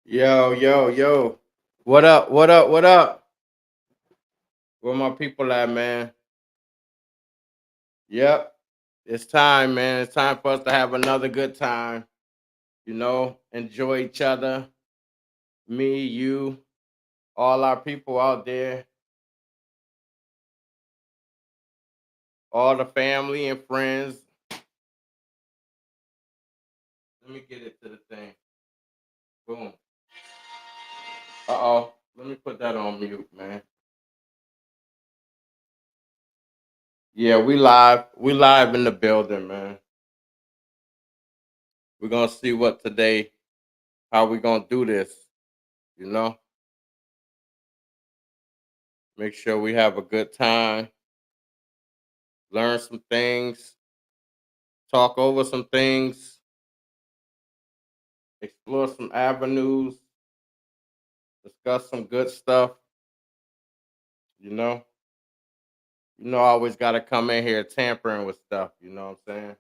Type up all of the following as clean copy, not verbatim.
Yo, yo, yo. What up? What up? What up? Where my people at, man? Yep. It's time, man. It's time for us to have another good time. Enjoy each other. Me, you, all our people out there, all the family and friends. Let me get it to the thing. Boom. Uh-oh. Let me put that on mute, man. Yeah, we live. We live in the building, man. We're gonna see what today, how we gonna do this, you know? Make sure we have a good time, learn some things, talk over some things, explore some avenues, discuss some good stuff, you know. I always gotta come in here tampering with stuff, you know what I'm saying?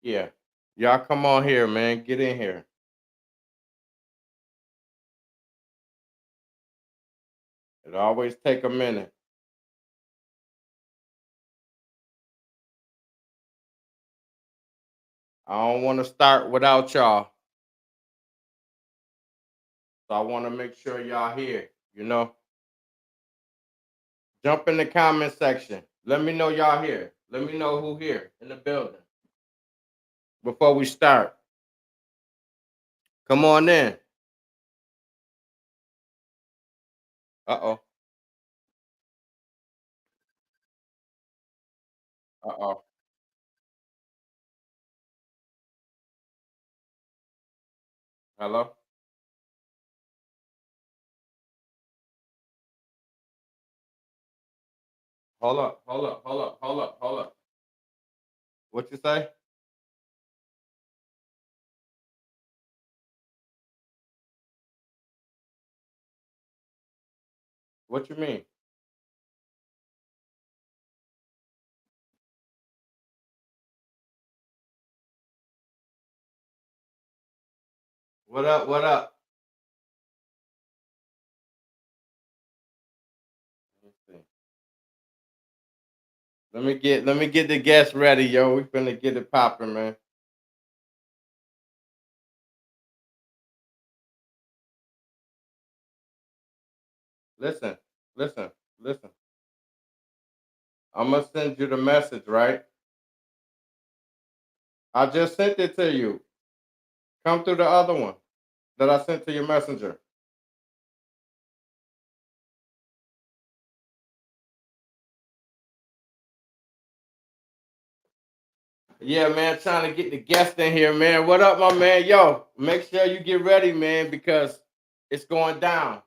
Yeah. Y'all come on here, man. Get in here. It always take a minute. I don't want to start without y'all. So I want to make sure y'all here, you know. Jump in the comment section. Let me know y'all here. Let me know who here in the building before we start. Come on in. Uh-oh. Uh-oh. Hello? Hold up, hold up, hold up, hold up, hold up. What you say? What you mean? What up? What up? Let me see. Let me get the guests ready, yo. We finna get it popping, man. Listen, listen, listen. I'm gonna send you the message, right? I just sent it to you. Come through the other one that I sent to your messenger. Yeah, man, trying to get the guests in here, man. What up, my man? Yo, make sure you get ready, man, because it's going down.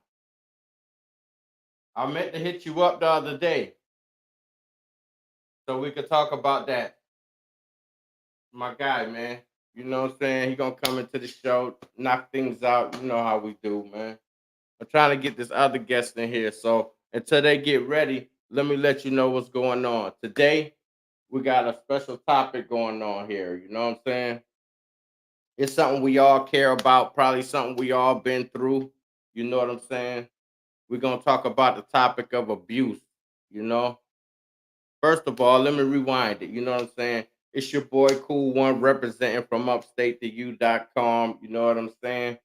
I meant to hit you up the other day so we could talk about that. My guy, man. You know what I'm saying? He gonna come into the show, knock things out. You know how we do, man. I'm trying to get this other guest in here. So until they get ready, let me let you know what's going on. Today, we got a special topic going on here. You know what I'm saying? It's something we all care about, probably something we all been through. You know what I'm saying? We're gonna talk about the topic of abuse, you know. First of all, let me rewind it. You know what I'm saying? It's your boy Cool One representing from upstate to you.com. You know what I'm saying?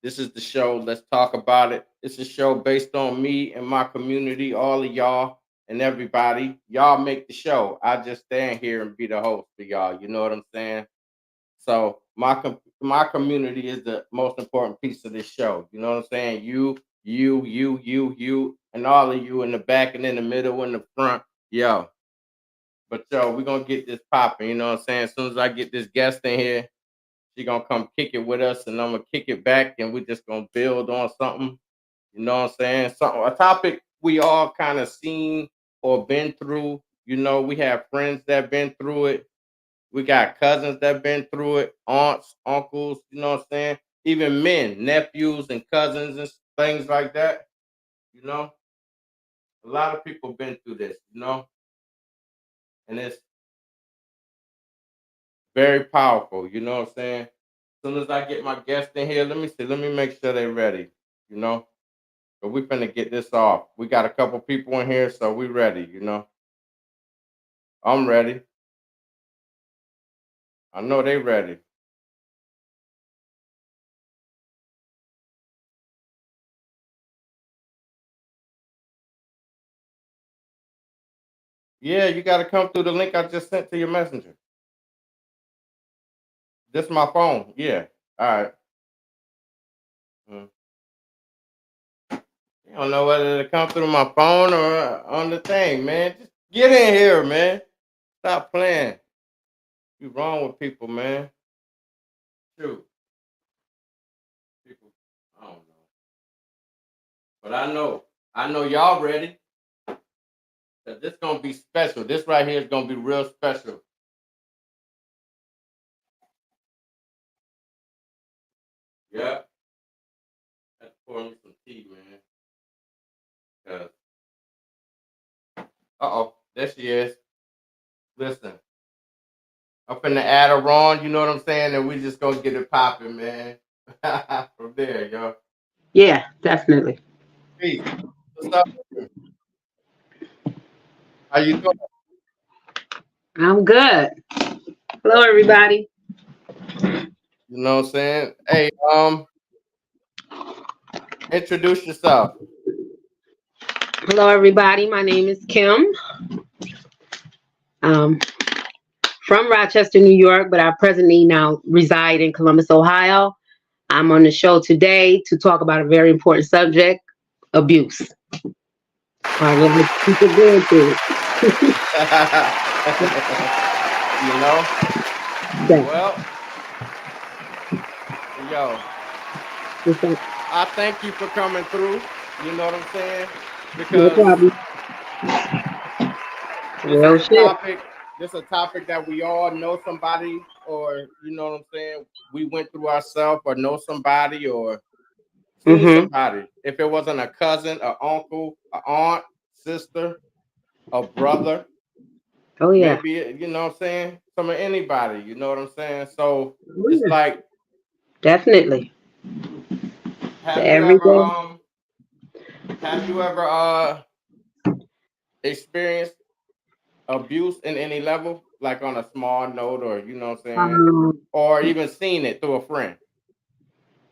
This is the show. Let's talk about it. It's a show based on me and my community, all of y'all and everybody. Y'all make the show. I just stand here and be the host for y'all. You know what I'm saying? So my community is the most important piece of this show. You know what I'm saying? You, and all of you in the back and in the middle and the front. Yo, but yo, we're gonna get this popping, you know what I'm saying? As soon as I get this guest in here, she gonna come kick it with us and I'm gonna kick it back and we're just gonna build on something, you know what I'm saying? Something a topic we all kind of seen or been through. We have friends that been through it. We got cousins that been through it, aunts, uncles, you know what I'm saying? Even men, nephews and cousins and things like that, you know? A lot of people been through this, and it's very powerful. You know what I'm saying? As soon as I get my guests in here, let me see. Let me make sure they're ready. You know, but we finna get this off. We got a couple people in here, so we ready. You know, I'm ready. I know they ready. Yeah, you got to come through the link I just sent to your messenger. This is my phone. Yeah. All right. Mm. You don't know whether to come through my phone or on the thing, man. Just get in here, man. Stop playing. You wrong with people, man. Shoot. People, I don't know. But I know y'all ready. That this gonna be special. This right here is gonna be real special. Yeah. Let's pour me some tea, man. 'Cause- Uh-oh, there she is. Listen. I'm finna add her on, you know what I'm saying? And we just gonna get it popping, man. From there, yo. Yeah, definitely. Peace. What's up? How you doing? I'm good. Hello, everybody. You know what I'm saying? Hey, introduce yourself. Hello, everybody. My name is Kim. Um, from Rochester, New York, but I presently now reside in Columbus, Ohio. I'm on the show today to talk about a very important subject: abuse. Part of what people going through. You know? Yeah. Well, yo, I thank you for coming through. You know what I'm saying? No Because problem. this is Real a shit. topic. This is a topic that we all know somebody, or you know what I'm saying. We went through ourselves, or know somebody, or seen Mm-hmm. somebody. If it wasn't a cousin, an uncle, an aunt, sister, a brother, Oh yeah, maybe you know what I'm saying. Some of anybody. You know what I'm saying. So oh, it's yeah. like, Definitely. have you Every ever day. experienced abuse in any level, like on a small note, or you know what I'm saying, Um, or even seen it through a friend?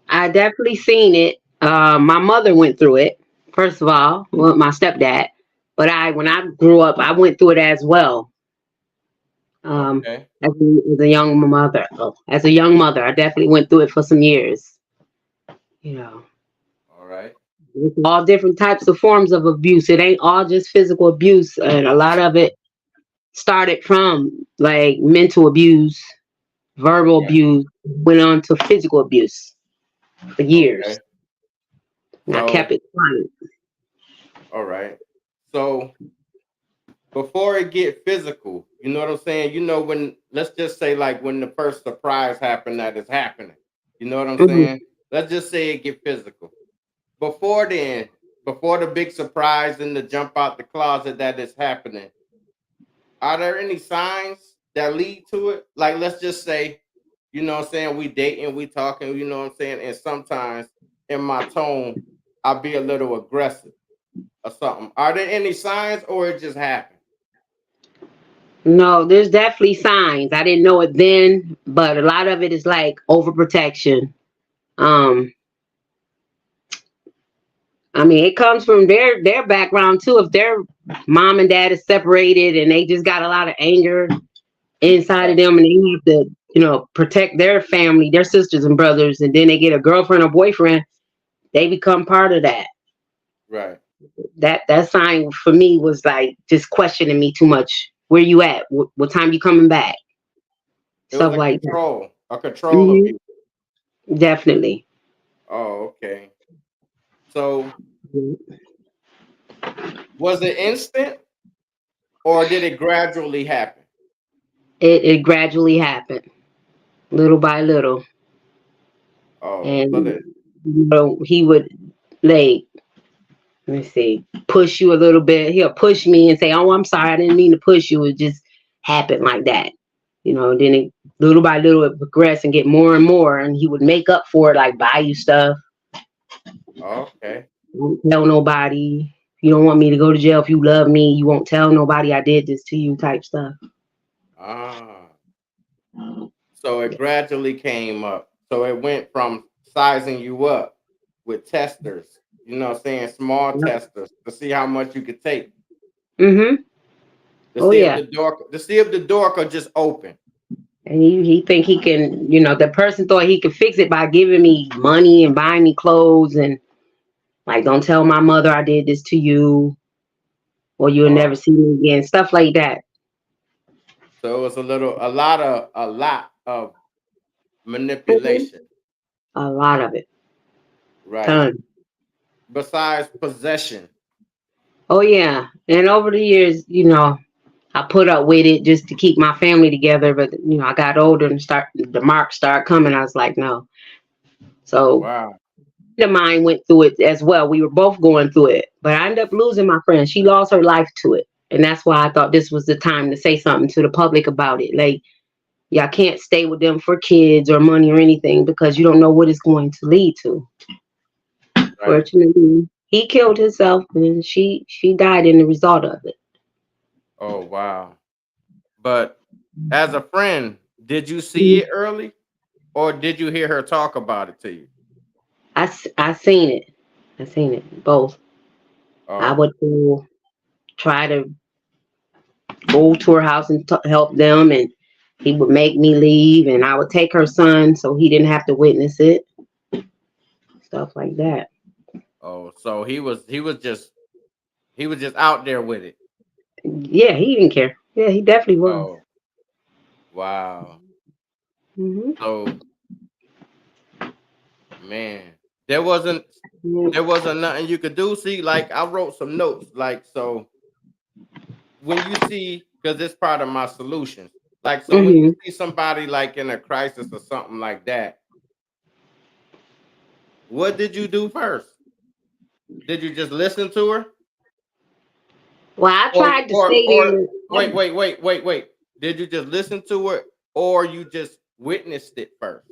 I definitely seen it. My mother went through it. First of all, well, my stepdad. But when I grew up, I went through it as well. Um, Okay, as a young mother, as a young mother, I definitely went through it for some years. You know, all right, with all different types of forms of abuse. It ain't all just physical abuse, and a lot of it started from like mental abuse, verbal right, abuse, went on to physical abuse for years. okay. And I kept So, it quiet. all right. So before it get physical, you know what I'm saying? You know, when let's just say like when the first surprise happened that is happening. You know what I'm Mhm. saying? Let's just say it get physical. Before then, before the big surprise and the jump out the closet that is happening, are there any signs that lead to it? Like let's just say, you know what I'm saying, we dating, we talking, you know what I'm saying, and sometimes in my tone, I'll be a little aggressive or something. Are there any signs or it just happened? No, there's definitely signs. I didn't know it then, but a lot of it is like overprotection. Um, I mean, it comes from their background too. If their mom and dad is separated and they just got a lot of anger inside of Right, them, and they have to, protect their family, their sisters and brothers, and then they get a girlfriend or boyfriend, they become part of that. right. That sign for me was like just questioning me too much. Where you at? What time you coming back? It was Stuff like that. a control of Hmm. you. Definitely. Oh, okay. So was it instant or did it gradually happen? It gradually happened, little by little, Oh, and so that he would like, let me see, push you a little bit. He'll push me and say, "Oh, I'm sorry, I didn't mean to push you. It just happened like that." Then it little by little it progressed and get more and more, and he would make up for it, like buy you stuff. Okay. Don't tell nobody. You don't want me to go to jail. If you love me, you won't tell nobody I did this to you, type stuff. Ah. So it gradually came up. So it went from sizing you up with testers, you know what I'm saying, small testers to see how much you could take. Mm-hmm. To Oh see if yeah. the door could just open. And he think he can, the person thought he could fix it by giving me money and buying me clothes and like, don't tell my mother I did this to you, or you'll never Oh, see me again. Stuff like that. so it was a lot of Mhm. manipulation, A lot of it. right? Ton. Besides possession. Oh yeah. And over the years, I put up with it just to keep my family together. But I got older and the marks start coming. I was like, no. So Wow. the mine went through it as well. We were both going through it. But I ended up losing my friend. She lost her life to it. And that's why I thought this was the time to say something to the public about it. Like, y'all can't stay with them for kids or money or anything because you don't know what it's going to lead to. Right. Fortunately, he killed himself and she died in the result of it. Oh wow. But as a friend, did you see Mhm. it early or did you hear her talk about it to you? I seen it. I seen it both. I Oh, would try to go to her house and help them, and he would make me leave, and I would take her son so he didn't have to witness it. Stuff like that. oh, so he was just out there with it. Yeah, he didn't care. Yeah, he definitely was. Oh, wow. Hmm. So, man, there wasn't there wasn't nothing you could do. See, like I wrote some notes, like so when you see, because it's part of my solutions. Like so when you Hmm. see somebody like in a crisis or something like that, what did you do first? Did you just listen to her? Well, I Or tried to or stay or there. wait. Did you just listen to it or you just witnessed it first?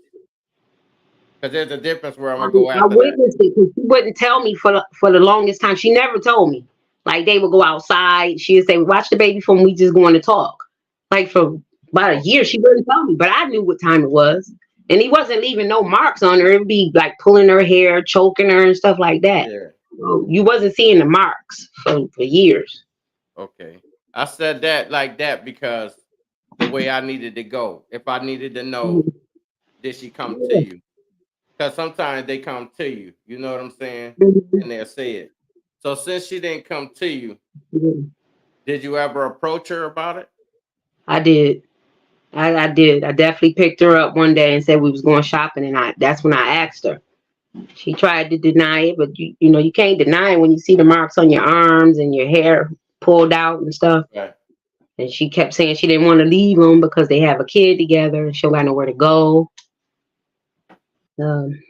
Because there's a difference where I'm I, gonna go I after that. witnessed it because she wouldn't tell me for the longest time. She never told me. Like they would go outside. She would say, "Watch the baby phone. We just going to talk." Like for about a year, Okay. she wouldn't tell me, but I knew what time it was. And he wasn't leaving no marks on her. It'd be like pulling her hair, choking her, and stuff like that. Yeah. So you wasn't seeing the marks for years. Okay. I said that like that because the way I needed to go. If I needed to know, Mhm. did she come to Yeah. you? Because sometimes they come to you. You know what I'm saying? Mhm. And they'll say it. So since she didn't come to you, Yeah. did you ever approach her about it? I did. I did. I definitely picked her up one day and said we was going shopping, and that's when I asked her. She tried to deny it, but you can't deny it when you see the marks on your arms and your hair pulled out and stuff. Right. And she kept saying she didn't want to leave them because they have a kid together and she'll got nowhere to go. Um,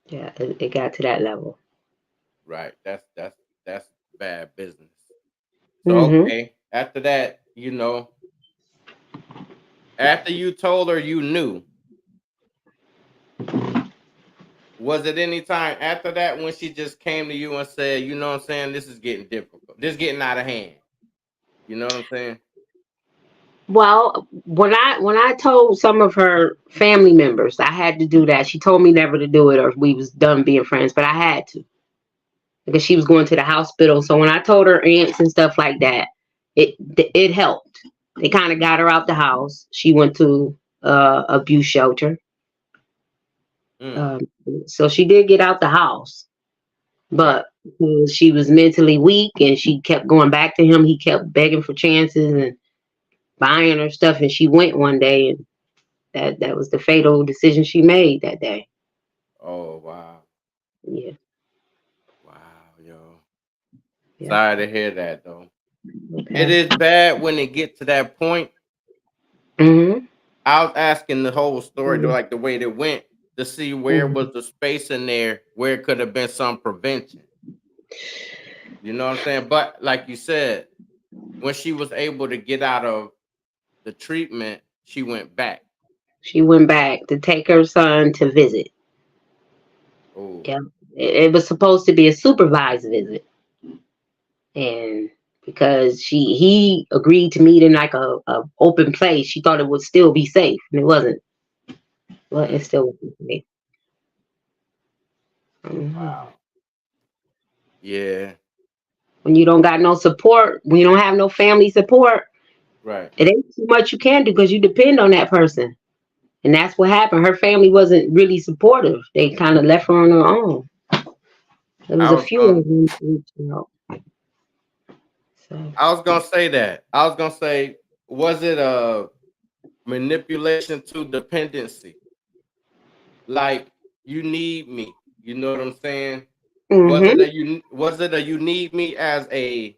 yeah, it got to that level. Right. That's bad business. So Hmm. okay. After that, after you told her you knew, was it any time after that when she just came to you and said, you know what I'm saying, this is getting difficult. This is getting out of hand. You know what I'm saying? Well, when I told some of her family members I had to do that, she told me never to do it or we was done being friends, but I had to because she was going to the hospital. So when I told her aunts and stuff like that, it helped. They kind of got her out the house. She went to abuse shelter. Mm, Um, so she did get out the house, right. but she was mentally weak and she kept going back to him. He kept begging for chances and buying her stuff, and she went one day, and that was the fatal decision she made that day. Oh wow. Yeah, Wow, yo. yeah. Sorry to hear that though. It Okay. is bad when it gets to that point. Mhm. I was asking the whole story to Mhm. like the way it went to see where Mhm. was the space in there where it could have been some prevention. You know what I'm saying? But like you said, when she was able to get out of the treatment, she went back. She went back to take her son to visit. Oh, Yeah. It was supposed to be a supervised visit. And because he agreed to meet in like a open place, she thought it would still be safe. And it wasn't. Well, it still wasn't safe. Mhm. wow. Yeah, When you don't got no support, when you don't have no family support, right. it ain't too much you can do because you depend on that person. And that's what happened. Her family wasn't really supportive. They kind of left her on her own. There was I a was few gonna, of them reaching out. So, I was gonna say that. I was gonna say, was it a manipulation to dependency? Like you need me. You know what I'm saying? hmm Was it a you need me as a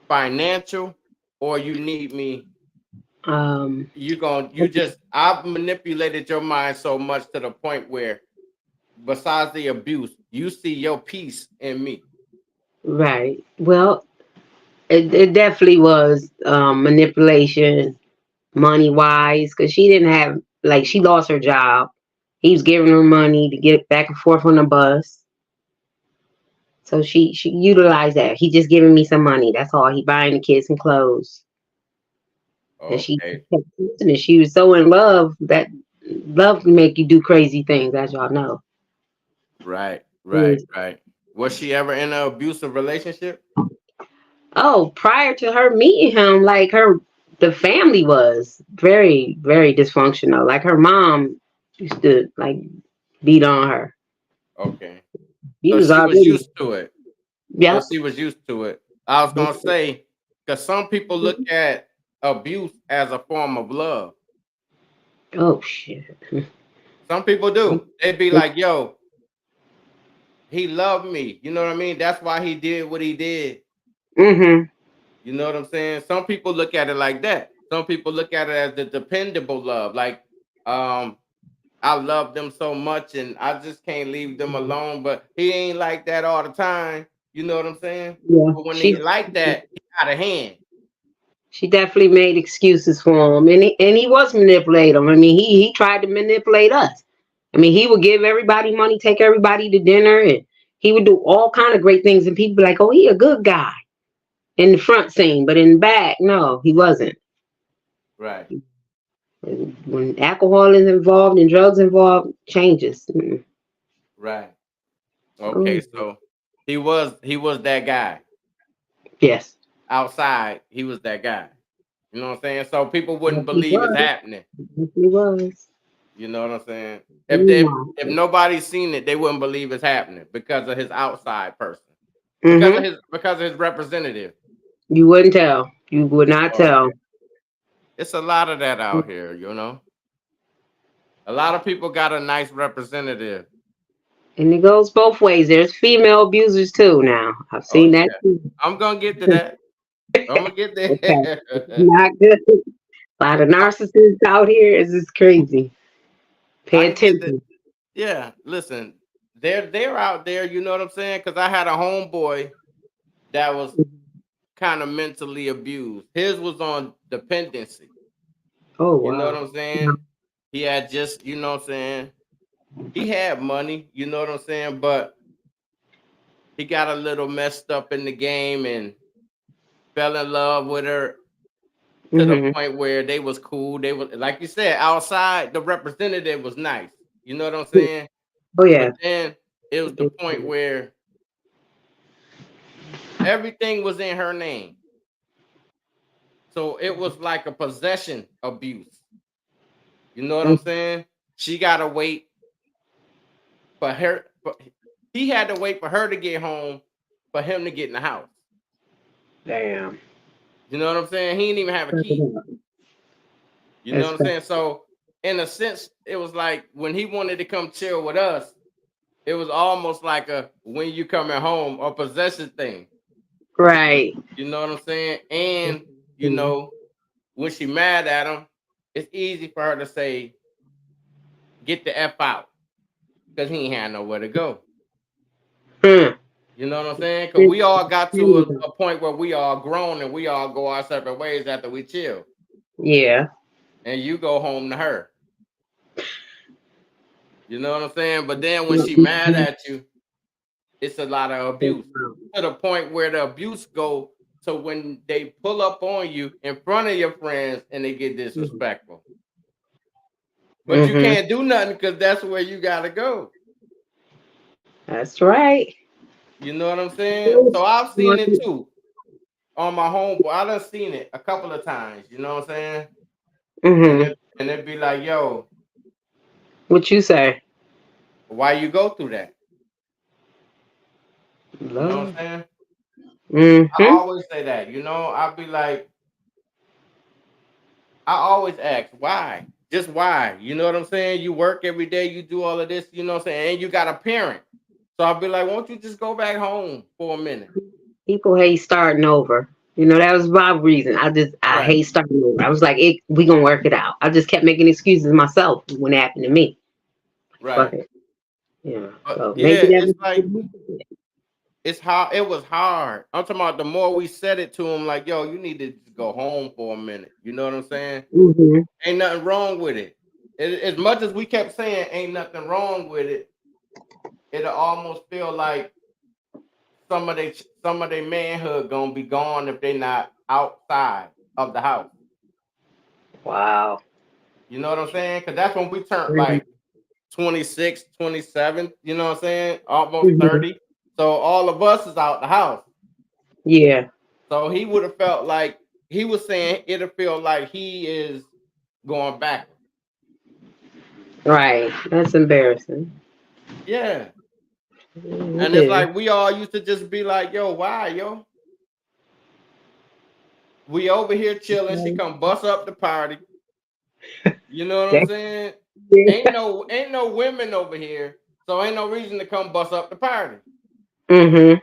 financial, or you need me? um, I've manipulated your mind so much to the point where, besides the abuse, you see your peace in me. right. Well, it definitely was manipulation, money wise, because she didn't have like she lost her job. He was giving her money to get back and forth on the bus. So she utilized that. He just giving me some money. That's all. He buying the kids some clothes. And she Okay. kept using it. She was so in love that love can make you do crazy things, as y'all know. Right, right, Yes. right. Was she ever in an abusive relationship? Oh, prior to her meeting him, like the family was very, very dysfunctional. Like her mom used to like beat on her. Okay. He So was she was already, used to it. So yep. she was used to it. I was gonna say, because some people look at abuse as a form of love. Oh shit. Some people do. They'd be like, yo, he loved me. You know what I mean? That's why he did what he did. Mm-hmm. You know what I'm saying? Some people look at it like that. Some people look at it as the dependable love. Like, um, I love them so much and I just can't leave them alone. But he ain't like that all the time. You know what I'm saying? Yeah. But when he like that, he out of hand. She definitely made excuses for him, and he was manipulating him. I mean, he tried to manipulate us. I mean, he would give everybody money, take everybody to dinner, and he would do all kind of great things. And people be like, "Oh, he a good guy." In the front scene, but in the back, no, he wasn't. Right, When alcohol is involved and drugs involved, changes. Mm-mm. right. Okay, Oh, so he was that guy. yes, Outside, he was that guy. You know what I'm saying? So people yes, wouldn't he believe it's was. happening. Yes, he was. You know what I'm saying? If Mm-hmm. nobody's seen it, they wouldn't believe it's happening because of his outside person. Because of his representative. You wouldn't tell. You would not tell. Okay. It's a lot of that out here, you know. A lot of people got a nice representative. And it goes both ways. There's female abusers too. Now I've Oh seen that yeah. too. I'm gonna get to that. I'm gonna get Okay, there. not good. A lot of narcissists out here. It's just crazy. I Pay can get the attention. yeah, listen. They're out there, you know what I'm saying? Cause I had a homeboy that was kind of mentally abused. His was on dependency. Oh You know what wow. I'm saying? He had just, you know what I'm saying? He had money, you know what I'm saying? But he got a little messed up in the game and fell in love with her to the Mm-hmm. point where they was cool. They was like you said, outside the representative was nice. You know what I'm saying? Oh yeah. But then it was the point where everything was in her name. So it was like a possession abuse. You know what I'm saying? She gotta wait for her. He had to wait for her to get home for him to get in the house. Damn. You know what I'm saying? He didn't even have a key. You know That's what I'm saying? So in a sense, it was like when he wanted to come chill with us, it was almost like a when you coming home or possession thing. right. You know what I'm saying? And you know, when she mad at him, it's easy for her to say, "Get the f out," because he ain't had nowhere to go. Hmm. You know what I'm saying? Because we all got to a point where we all grown and we all go our separate ways after we chill, Yeah. and you go home to her. You know what I'm saying? But then when she mad at you, it's a lot of abuse to the point where the abuse go to when they pull up on you in front of your friends and they get disrespectful. But you can't do nothing because that's where you gotta go. That's right. You know what I'm saying? So I've seen it too on my homeboy. I done seen it a couple of times. You know what I'm saying? And it'd be like, yo, What you say? why you go through that? You know what Love. I'm saying? I always say that. You know, I'll be like, I always ask why. Just why? You know what I'm saying? You work every day, you do all of this, you know what I'm saying? And you got a parent. So I'll be like, won't you just go back home for a minute? People hate starting over. You know, that was my reason. I Right. hate starting over. I was like, we gonna work it out. I just kept making excuses myself when it happened to me. Fuck Right. it. Yeah. But So yeah, maybe that it's like was it's hard. It was hard. I'm talking about the more we said it to him, like, yo, you need to just go home for a minute. You know what I'm saying? Ain't nothing wrong with it. As much as we kept saying ain't nothing wrong with it, it'll almost feel like some of their manhood gonna be gone if they not outside of the house. Wow. You know what I'm saying? Because that's when we turned like 26, 27, you know what I'm saying? Almost 30. So all of us is out the house. Yeah. So he would have felt like he was saying it'll feel like he is going backwards. Right. That's embarrassing. Yeah. It And it's is. like we all used to just be like, yo, why, yo? We over here chilling. She come bust up the party. You know what I'm saying? Ain't no women over here, so ain't no reason to come bust up the party. You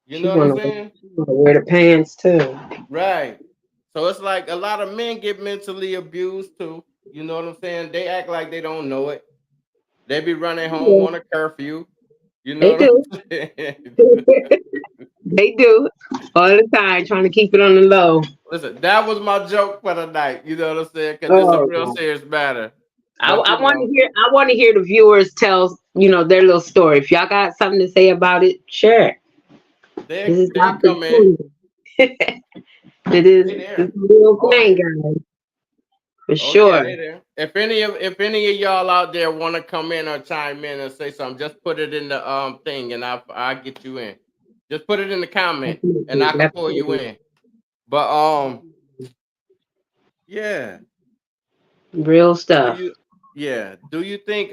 She know what I'm wanna saying? wear the pants too. Right. So it's like a lot of men get mentally abused too. You know what I'm saying? They act like they don't know it. They be running home Yeah, on a curfew. You they know what do. I'm saying? They do all the time, trying to keep it on the low. Listen, that was my joke for the night. You know what I'm saying? Because it's a Oh, real God. serious matter. I, But you I want to know, hear. I want to hear the viewers tell their little story. If y'all got something to say about it, share it. This is they come in. opportunity. It is. They This there. is a real Oh thing, yeah. guys, for Oh yeah, sure. they there. If any of y'all out there want to come in or chime in and say something, just put it in the thing and I'll get you in. Just put it in the comment and Definitely, I can pull you definitely. in. But yeah. Real Do stuff. you do you think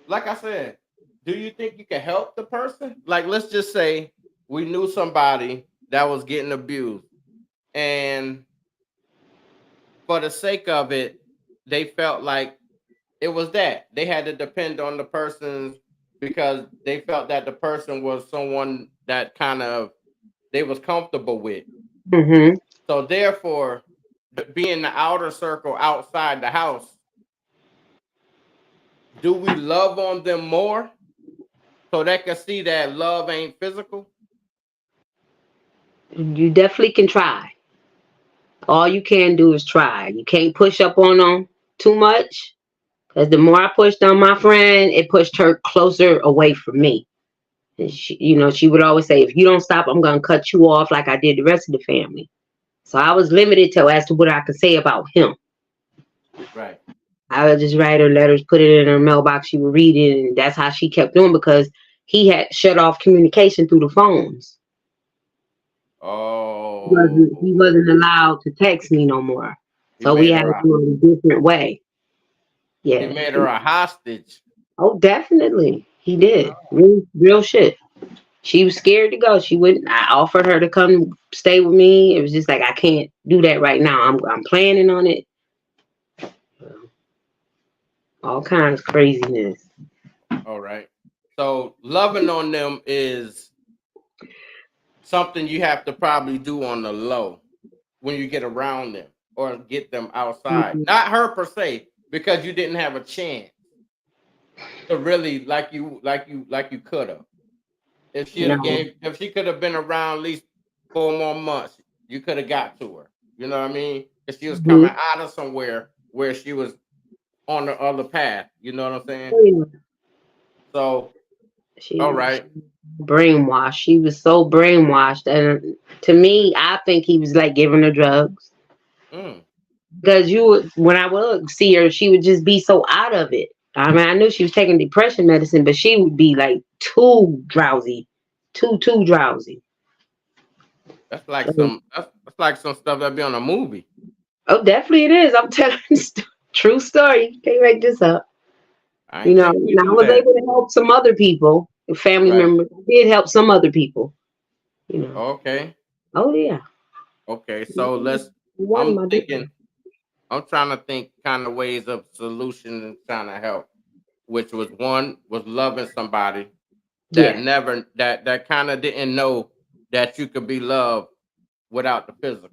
like I said, do you think you can help the person? Like let's just say we knew somebody that was getting abused and for the sake of it, they felt like it was that they had to depend on the person's because they felt that the person was someone that kind of they was comfortable with. Mm-hmm. So therefore, being the outer circle outside the house, do we love on them more so they can see that love ain't physical? You definitely can try. All you can do is try. You can't push up on them too much. Because the more I pushed on my friend, it pushed her closer away from me. And she would always say, if you don't stop, I'm going to cut you off like I did the rest of the family. So I was limited as to what I could say about him. Right. I would just write her letters, put it in her mailbox. She would read it, and that's how she kept doing because he had shut off communication through the phones. He Oh, wasn't allowed to text me no more. he So we made had her to do it a different way. he Yeah. made her a hostage. Oh, definitely. He did. Real shit. She was scared to go. She wouldn't. I offered her to come stay with me. It was just like I can't do that right now. I'm planning on it. All kinds of craziness. All right. So loving on them is something you have to probably do on the low when you get around them or get them outside. Mhm. Not her per se, because you didn't have a chance to really like you could have. No. If she could have been around at least 4 more months, you could have got to her. You know what I mean? If she was coming Mhm. out of somewhere. where she was on the other path. You know what I'm saying? Yeah. So, all She right. brainwashed. She was so brainwashed, and to me, I think he was like giving her drugs. Mm, Because when I would see her, she would just be so out of it. I mean, I knew she was taking depression medicine, but she would be like too drowsy, too drowsy. that's like So, some that's like some stuff that be on a movie. oh, definitely it is. I'm telling you, true story. You can't make this up. I You ain't know, think you and I knew was that. able to help some other people, family Right. members. I did help some other people. You know. Okay. Oh yeah. Okay. So let's. One I'm my thinking. business. I'm trying to think kind of ways of solution and trying to help. Which was one was loving somebody that Yeah. never that kind of didn't know that you could be loved without the physical.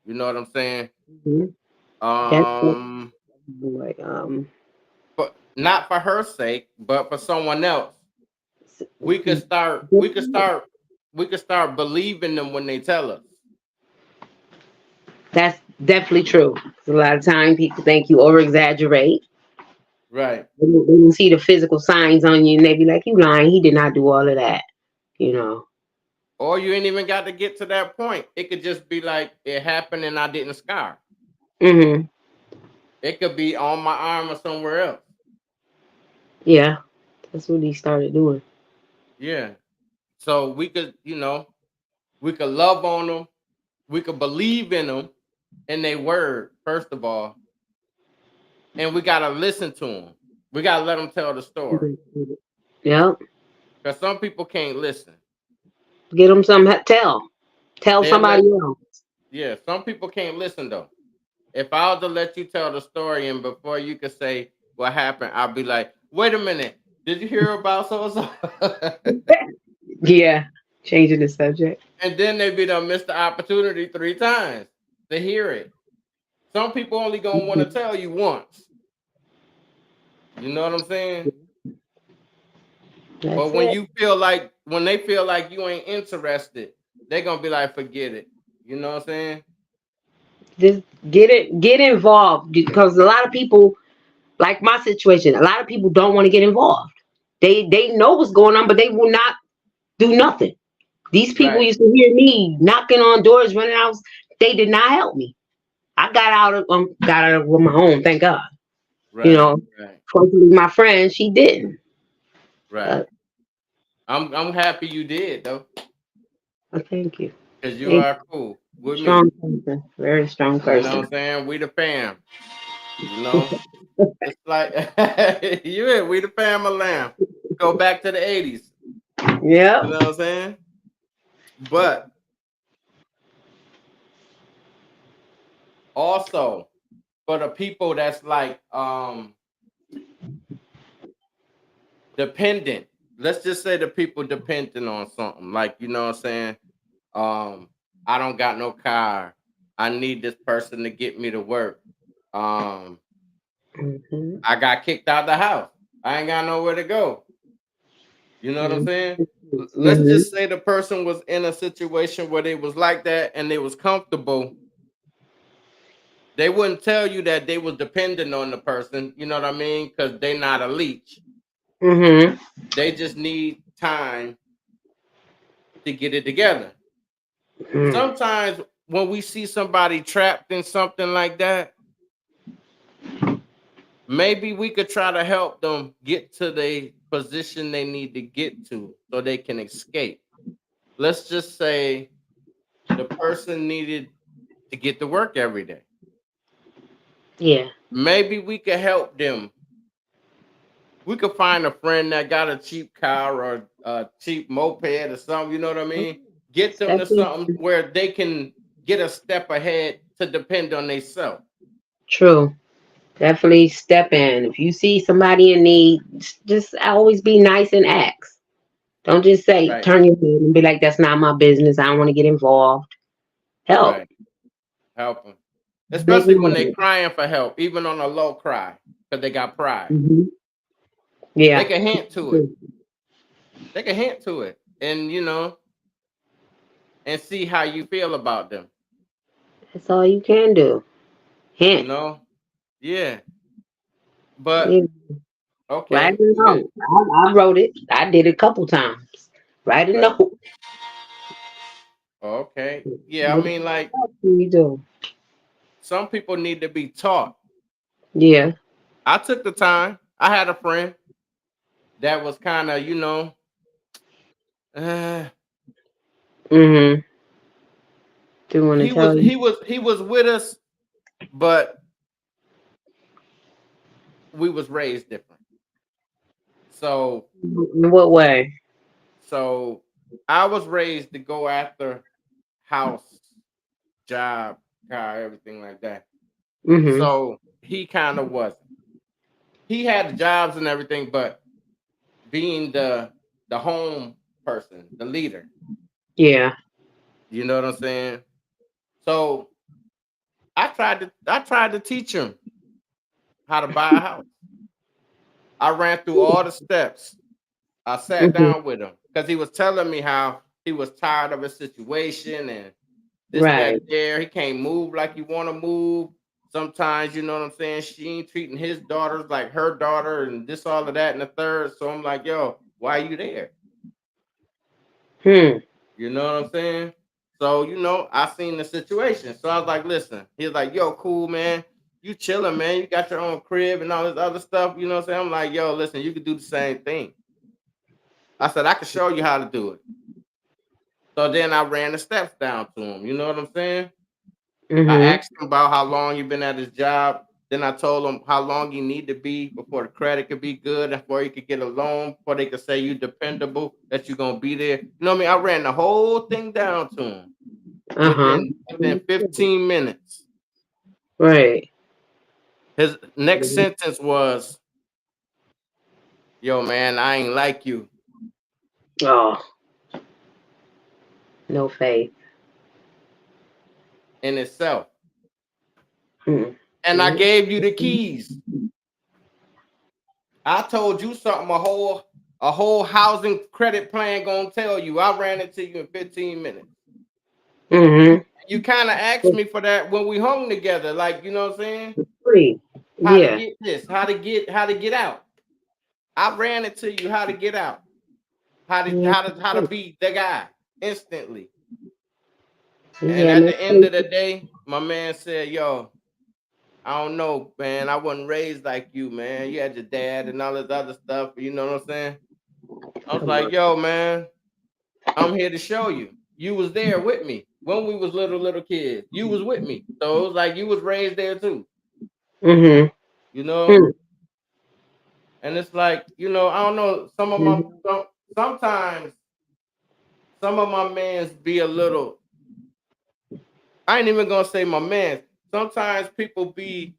You know what I'm saying? Mhm. That's Um, like but not for her sake, but for someone else. s- We could start. We could start. We could start believing them when they tell us. that's definitely true. A lot of time people think you over exaggerate. Right. They don't see the physical signs on you, and they be like, "You lying? He did not do all of that." You know. Or you ain't even got to get to that point. It could just be like it happened and I didn't scar. Hmm. It could be on my arm or somewhere else. Yeah, that's what he started doing. Yeah. So we could, we could love on them. We could believe in them and they word, first of all. And we got to listen to them. We got to let them tell the story. Yep. Because some people can't listen. Get them some tell They'll let, somebody else. yeah, some people can't listen though. If I was to let you tell the story and before you could say what happened, I'll be like, wait a minute. Did you hear about so and so? Yeah, changing the subject. And then they be done missed the opportunity 3 times to hear it. Some people only gonna want to tell you once. You know what I'm saying? But That's it. when they feel like you ain't interested, they gonna be like, forget it. You know what I'm saying? Just get involved because a lot of people, like my situation, a lot of people don't want to get involved. They know what's going on, but they will not do nothing. These people Right, used to hear me knocking on doors, running out. They did not help me. I got out of on my own, thank God. You right, know, right, fortunately, my friend, she didn't. right. But I'm happy you did though, thank you. because you Thank are cool with me. strong person, very strong You know what person. I'm saying? We the fam. You know, it's like we the fam of lamb. Go back to the '80s. You Yep. know what I'm saying? But also for the people that's like dependent. Let's just say the people dependent on something. Like, you know what I'm saying? Um, I don't got no car. I need this person to get me to work. Um, Hmm. I got kicked out the house. I ain't got nowhere to go. You know what I'm saying? Let's Hmm. just say the person was in a situation where they was like that and they was comfortable. They wouldn't tell you that they was dependent on the person, you know what I mean? Because they not a leech. Hmm. They just need time to get it together. Hmm. Sometimes when we see somebody trapped in something like that, maybe we could try to help them get to the position they need to get to so they can escape. Let's just say the person needed to get to work every day. Yeah. Maybe we could help them. We could find a friend that got a cheap car or a cheap moped or something, you know what I mean? Get them Step to in. something where they can get a step ahead to depend on themselves. True. Definitely step in. If you see somebody in need, just always be nice and ask. Don't just say, Right, turn your head and be like, that's not my business. I don't want to get involved. Help. right. Help them. Big Especially when they money. crying for help, even on a low cry, because they got pride. Hmm. They Yeah. can hint to it. They can hint to it, and and see how you feel about them. That's all you can do. You Hint. know, Yeah. But Yeah. Write okay, a we could. note. I wrote it. I did it a couple times. Write a But note. okay. Yeah, I What mean, like do you do? some people need to be taught. Yeah. I took the time. I had a friend that was kind of, uh, Mm-hmm. Do you want to he was tell he you? was he was with us, but we was raised different. So In what way? so I was raised to go after house, job, car, everything like that. Mm-hmm. So he kind of wasn't. He had the jobs and everything, but being the home person, the leader, Yeah. you know what I'm saying? So I tried to teach him how to buy a house. I ran through all the steps. I sat Mm-hmm. down with him because he was telling me how he was tired of his situation and this, Right. that, there. He can't move like you want to move. Sometimes, you know what I'm saying? She ain't treating his daughters like her daughter and this, all of that, and the third. So I'm like, yo, why are you there? Hmm. You know what I'm saying? So, I seen the situation. So I was like, listen, he was like, yo, cool, man. You chilling, man. You got your own crib and all this other stuff. You know what I'm saying? I'm like, yo, listen, you could do the same thing. I said, I could show you how to do it. So then I ran the steps down to him. You know what I'm saying? I Mm-hmm. asked him about how long you been at his job. Then I told him how long you need to be before the credit could be good, and before you could get a loan, before they could say you dependable, that you're gonna be there. You know what I mean? I ran the whole thing down to him Uh-huh. within 15 minutes. Right. His next sentence was, "Yo, man, I ain't like you." Oh, no faith. In itself. Hmm. And I gave you the keys. I told you something a whole housing credit plan gonna tell you. I ran it to you in 15 minutes. Mm-hmm. You kind of asked me for that when we hung together, like, you know what I'm saying? Free. How to Yeah. get this, how to get out. I ran it to you how to get out, how to Yeah. how to how to be the guy instantly. And Yeah. at No the end of the faith. day, my man said, "Yo, I don't know, man. I wasn't raised like you, man. You had your dad and all this other stuff. You know what I'm saying?" I was Come like, on. "Yo, man, I'm here to show you. You was there with me when we was little kids. You was with me, so it was like you was raised there too. Mm-hmm. You know." Hmm. And it's like, I don't know. Mm-hmm. Sometimes some of my mans be a little. I ain't even gonna say my man. Sometimes people be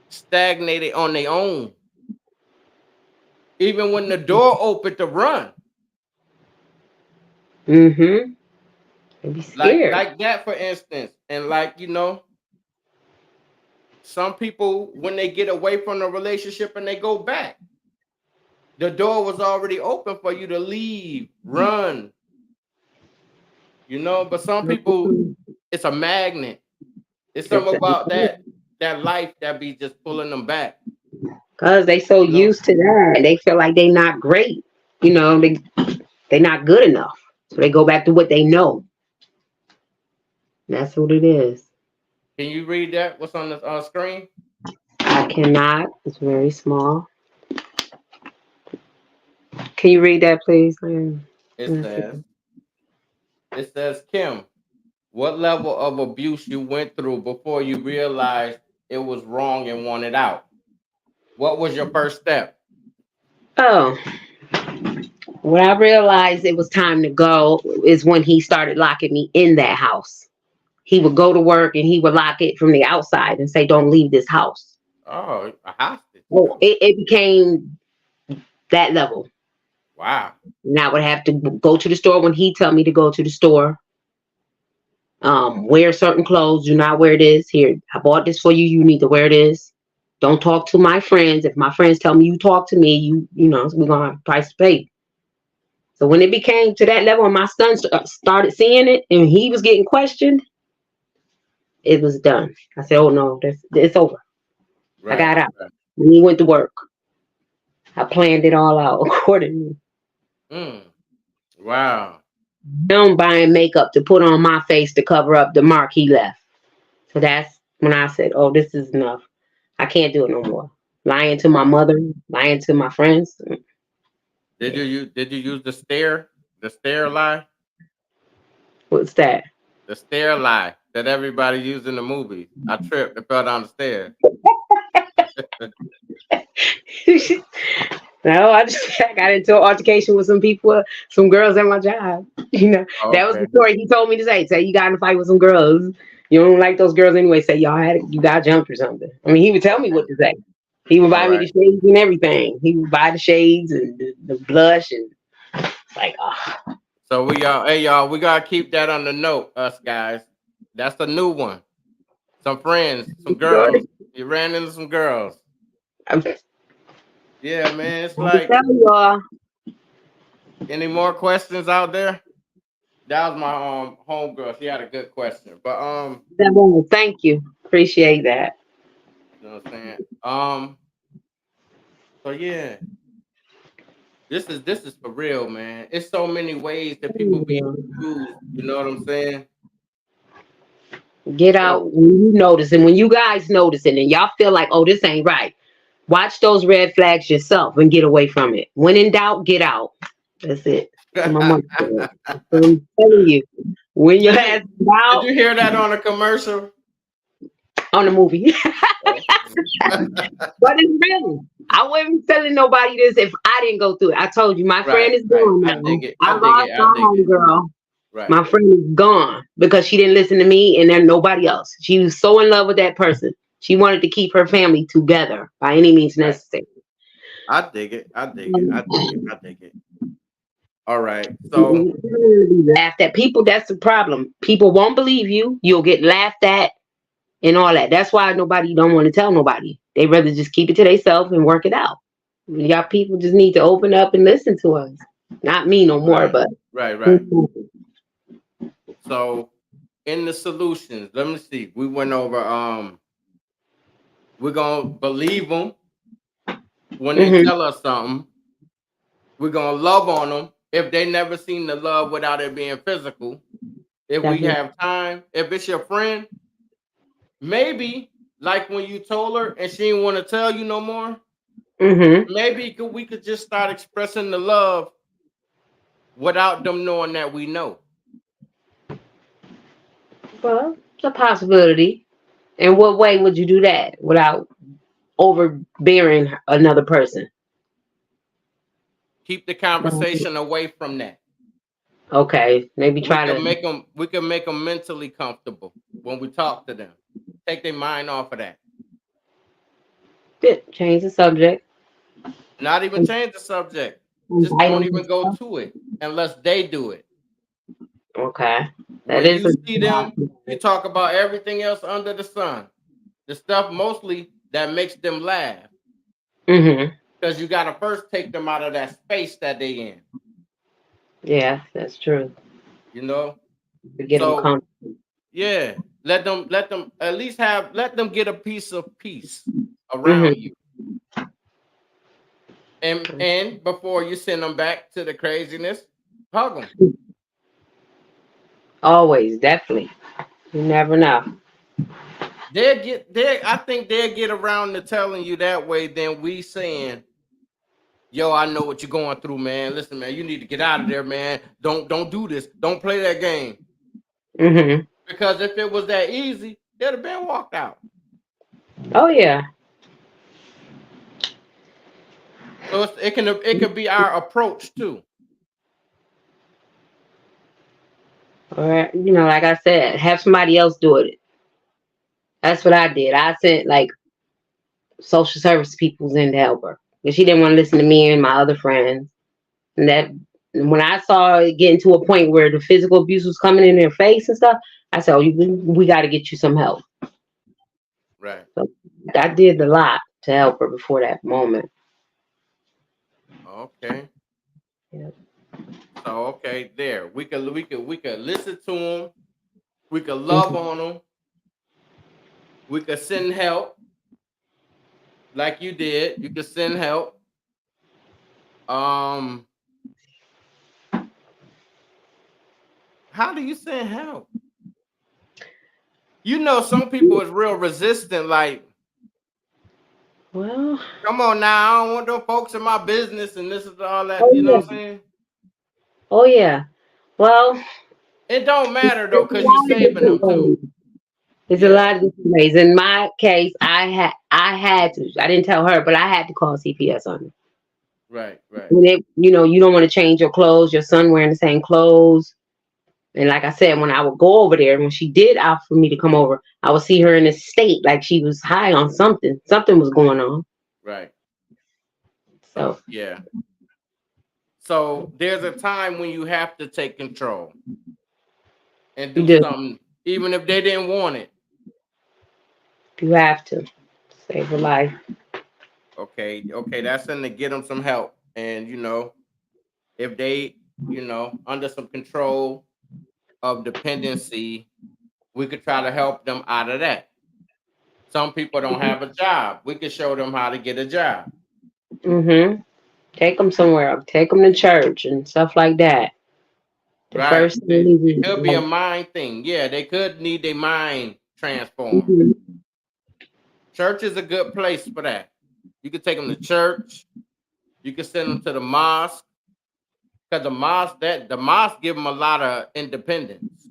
stagnated on their own, even when the door open to run, Mm-hmm. They be like scared. like that for instance. And like some people when they get away from the relationship and they go back, the door was already open for you to leave, run. But some people, it's a magnet. It's something about that life that be just pulling them back. Because they so You know, used to that, they feel like they not great. They not good enough. So they go back to what they know. That's what it is. can you read that? What's on the screen? I cannot. It's very small. Can you read that, please? It says, Kim, what level of abuse you went through before you realized it was wrong and wanted out? What was your first step? Oh, when I realized it was time to go is when he started locking me in that house. He would go to work and he would lock it from the outside and say, "Don't leave this house." Oh, a hostage. Oh, it became that level. Wow. And I would have to go to the store when he tell me to go to the store. Wear certain clothes. Do not wear this. Here, I bought this for you. You need to wear this. Don't talk to my friends. If my friends tell me you talk to me, we're gonna have a price to pay. So when it became to that level, and my son started seeing it, and he was getting questioned, it was done. I said, "Oh no, it's over. I Right. got out." Right. And he went to work. I planned it all out accordingly. Mm. Wow. Him buying makeup to put on my face to cover up the mark he left. So that's when I said, "Oh, this is enough. I can't do it no more." Lying to my Wow. mother, lying to my friends. Did you use the stare lie, What's that? the stare lie that everybody used in the movie? I tripped and fell down the stairs. No, I got into an altercation with some people, some girls at my job. That was the Okay. story he told me to say. Say you got in a fight with some girls. You don't like those girls anyway. Say you got jumped or something. I mean, he would tell me Okay. what to say. He would All buy me right. the shades and everything. He would buy the shades and the blush and it's like, oh, So hey y'all, we gotta keep that on the note, us guys. That's a new one. Some friends, some girls. You ran into some girls. I'm Yeah, man. It's trying to like, tell y'all. any more questions out there? That was my homegirl. She had a good question. But Thank you. Appreciate that. you know what I'm saying? So yeah, this is for real, man. It's so many ways that people be used, you know what I'm saying? Get So out when you notice, and when you guys notice it, and y'all feel like, oh, this ain't right. Watch those red flags yourself and get away from it. When in doubt, get out. That's it. My mom said. That's what I'm telling you. When your did you ass is did out you hear that on a commercial? on the movie. Oh. But it's real. I wasn't telling nobody this if I didn't go through it. I told you, my friend Right, is right. gone I now. dig it. I I dig lost it. I my dig it. homegirl. Right. My friend is gone because she didn't listen to me and then nobody else. She was so in love with that person. She wanted to keep her family together by any means Right. necessary. I dig it. I dig it. I dig it. I dig it. All right. So Laughed at people. That's the problem. People won't believe you. You'll get laughed at and all that. That's why nobody don't want to tell nobody. They rather just keep it to themselves and work it out. Y'all people just need to open up and listen to us. Not me no more, right. but Right, right. So in the solutions, let me see. We went over we're gonna believe them when they Mhm. tell us something. We're gonna love on them if they never seen the love without it being physical. If we Definitely. have time, if it's your friend, maybe like when you told her and she didn't want to tell you no more, Mhm. maybe we could just start expressing the love without them knowing that we know. Well, it's a possibility. In what way would you do that without overbearing another person? Keep the conversation away from that. Okay, maybe We try can to make them. We can make them mentally comfortable when we talk to them. Take their mind off of that. change the subject. Not even change the subject. Just Invite don't them to even go stuff. to it unless they do it. Okay, that When is you a see them, you talk about everything else under the sun. The stuff mostly that makes them laugh. Mhm. Because you gotta first take them out of that space that they in. Yeah, that's true. You know? To get them So comfortable. yeah. Let them at least let them get a piece of peace around Mhm. you. And before you send them back to the craziness, hug them. Always, definitely. You never know. I think they'll get around to telling you that way than we saying, yo, I know what you're going through, man. Listen, man, you need to get out of there, man. Don't do this. Don't play that game. Mhm. Because if it was that easy, they'd have been walked out. Oh yeah. So it could be our approach too. Or like I said, have somebody else do it. That's what I did. I sent like social service people's in to help her. But she didn't want to listen to me and my other friends. And that when I saw it getting to a point where the physical abuse was coming in their face and stuff, I said, "Oh, we got to get you some help." Right. So I did a lot to help her before that moment. Okay. Yeah. So okay, there. We could listen to them. We could love Mhm. on them. We could send help, like you did. You could send help. Um, how do you send help? You know, some people is real resistant. Like, Well, come on now, I don't want those folks in my business and this is all that. oh You know yeah, what I'm saying? oh yeah. Well, It don't matter though, there's a cause you're lot of saving different them too. ways. There's a Yeah. lot of different ways. In my case, I had to. I didn't tell her, but I had to call CPS on it. Right. Right. When they, you don't want to change your clothes. Your son wearing the same clothes. And like I said, when I would go over there, when she did offer me to come over, I would see her in a state like she was high on something. Something was going on. Right. So Yeah. So there's a time when you have to take control and you do do. something, even if they didn't want it. You have to save a life. Okay. Okay. That's in to get them some help. And if they, under some control of dependency, we could try to help them out of that. Some people don't have a job. We could show them how to get a job. Mm-hmm. Take them somewhere. Take them to church and stuff like that. The Right? first It thing could be a mind thing. Yeah, they could need their mind transformed. is, Church is a good place for that. You could take them to church. You could send them to the mosque because the mosque give them a lot of independence.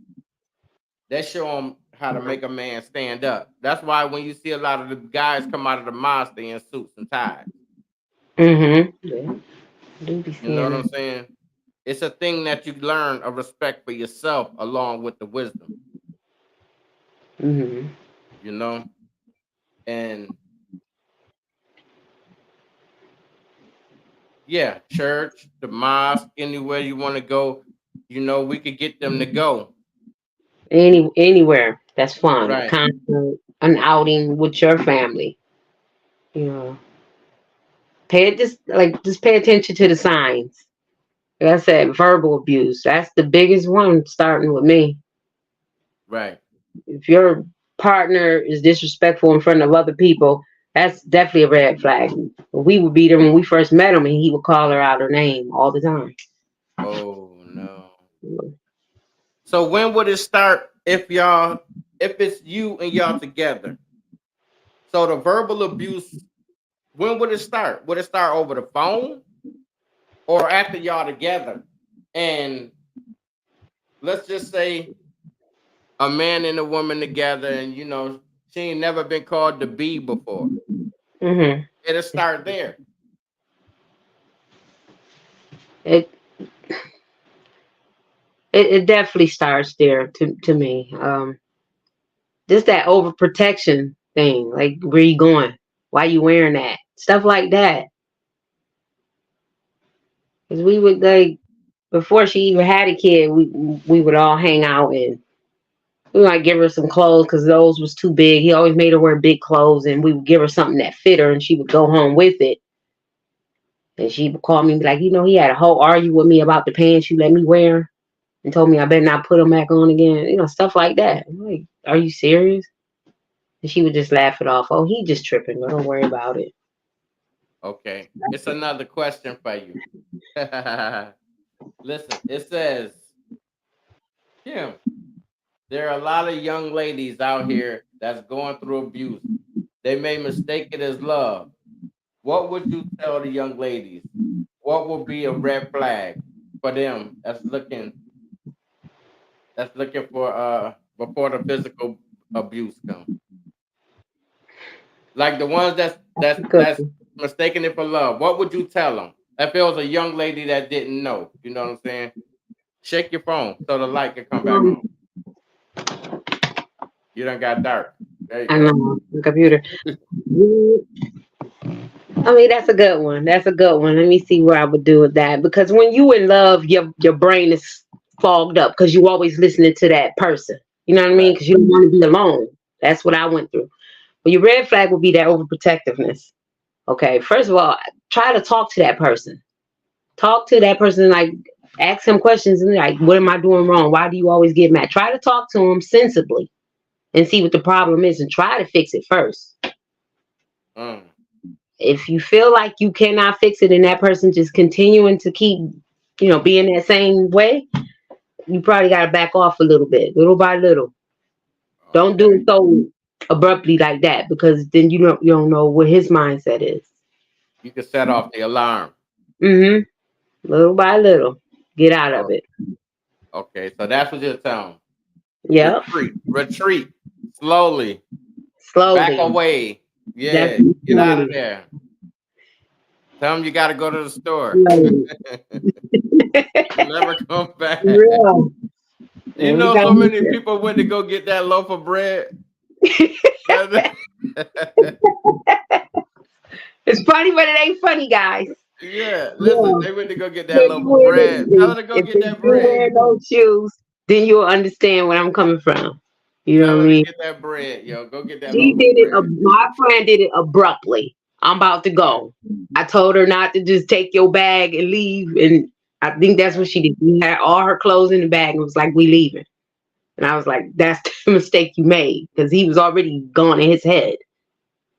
They show them how to make a man stand up. That's why when you see a lot of the guys come out of the mosque, they in suits and ties. yeah, do be You know seeing what I'm that. saying? It's a thing that you learn a respect for yourself along with the wisdom. Mm-hmm. You know, and yeah, church, the mosque, anywhere you want to go, we could get them to go. Anywhere that's fun. A Right. concert, an outing with your family. You know, just pay attention to the signs. Like I said, verbal abuse. That's the biggest one. Starting with me. Right. If your partner is disrespectful in front of other people, that's definitely a red flag. We would beat him when we first met him, and he would call her out her name all the time. Oh no. So when would it start if it's you and y'all together? So the verbal abuse, when would it start? Would it start over the phone or after y'all together? And let's just say a man and a woman together, and she ain't never been called the B before. Mm-hmm. It'll start there. It, it definitely starts there to me. Just that overprotection thing, like where you going, why you wearing that, stuff like that. Because we would like before she even had a kid, we would all hang out and we might give her some clothes because those was too big. He always made her wear big clothes, and we would give her something that fit her, and she would go home with it. And she would call me and be like, he had a whole argue with me about the pants you let me wear, and told me I better not put them back on again. Stuff like that. I'm like, are you serious? And she would just laugh it off. Oh, he just tripping. Don't worry about it. Okay. It's another question for you. Listen, it says, Kim, there are a lot of young ladies out here that's going through abuse. They may mistake it as love. What would you tell the young ladies? What would be a red flag for them that's looking for before the physical abuse comes? Like the ones Good. that's mistaking it for love. What would you tell them if it was a young lady that didn't know? You know what I'm saying? Shake your phone so the light can come back on. You done got dark. There you I go. know the computer. I mean, that's a good one. That's a good one. Let me see where I would do with that. Because when you in love, your brain is fogged up because you always listening to that person. You know what I mean? Right. Because you don't want to be alone. That's what I went through. But your red flag would be that overprotectiveness. Okay, first of all, try to talk to that person. Talk to that person, like ask him questions and like, what am I doing wrong? Why do you always get mad? Try to talk to him sensibly. and see what the problem is and try to fix it first. Mm. If you feel like you cannot fix it and that person just continuing to keep, being that same way, you probably got to back off a little bit, little by little. Don't do it Okay. so abruptly like that, because then you don't know what his mindset is. You can set off the alarm. Little by little, get out of Oh, it. okay. So that's what you're telling. Yep. Retreat. Slowly. Back Slowly. away. That's Yeah. Get out of slowly. there. Tell them you got to go to the store. Slowly. Never come back. Yeah. You And we know, got so many people went to go get that loaf of bread. It's funny, but it ain't funny, guys. Yeah, listen, Yeah. they went to go get that loaf of bread. Tell her to go If get that you bread. wear those shoes, then you'll understand where I'm coming from. You know Tell what I her to mean? get that bread, yo. Go get that She loaf of did it. bread. My friend did it abruptly. I'm about to go. I told her not to just take your bag and leave, and I think that's what she did. We had all her clothes in the bag and was like, "We leaving." And I was like, "That's the mistake you made," because he was already gone in his head.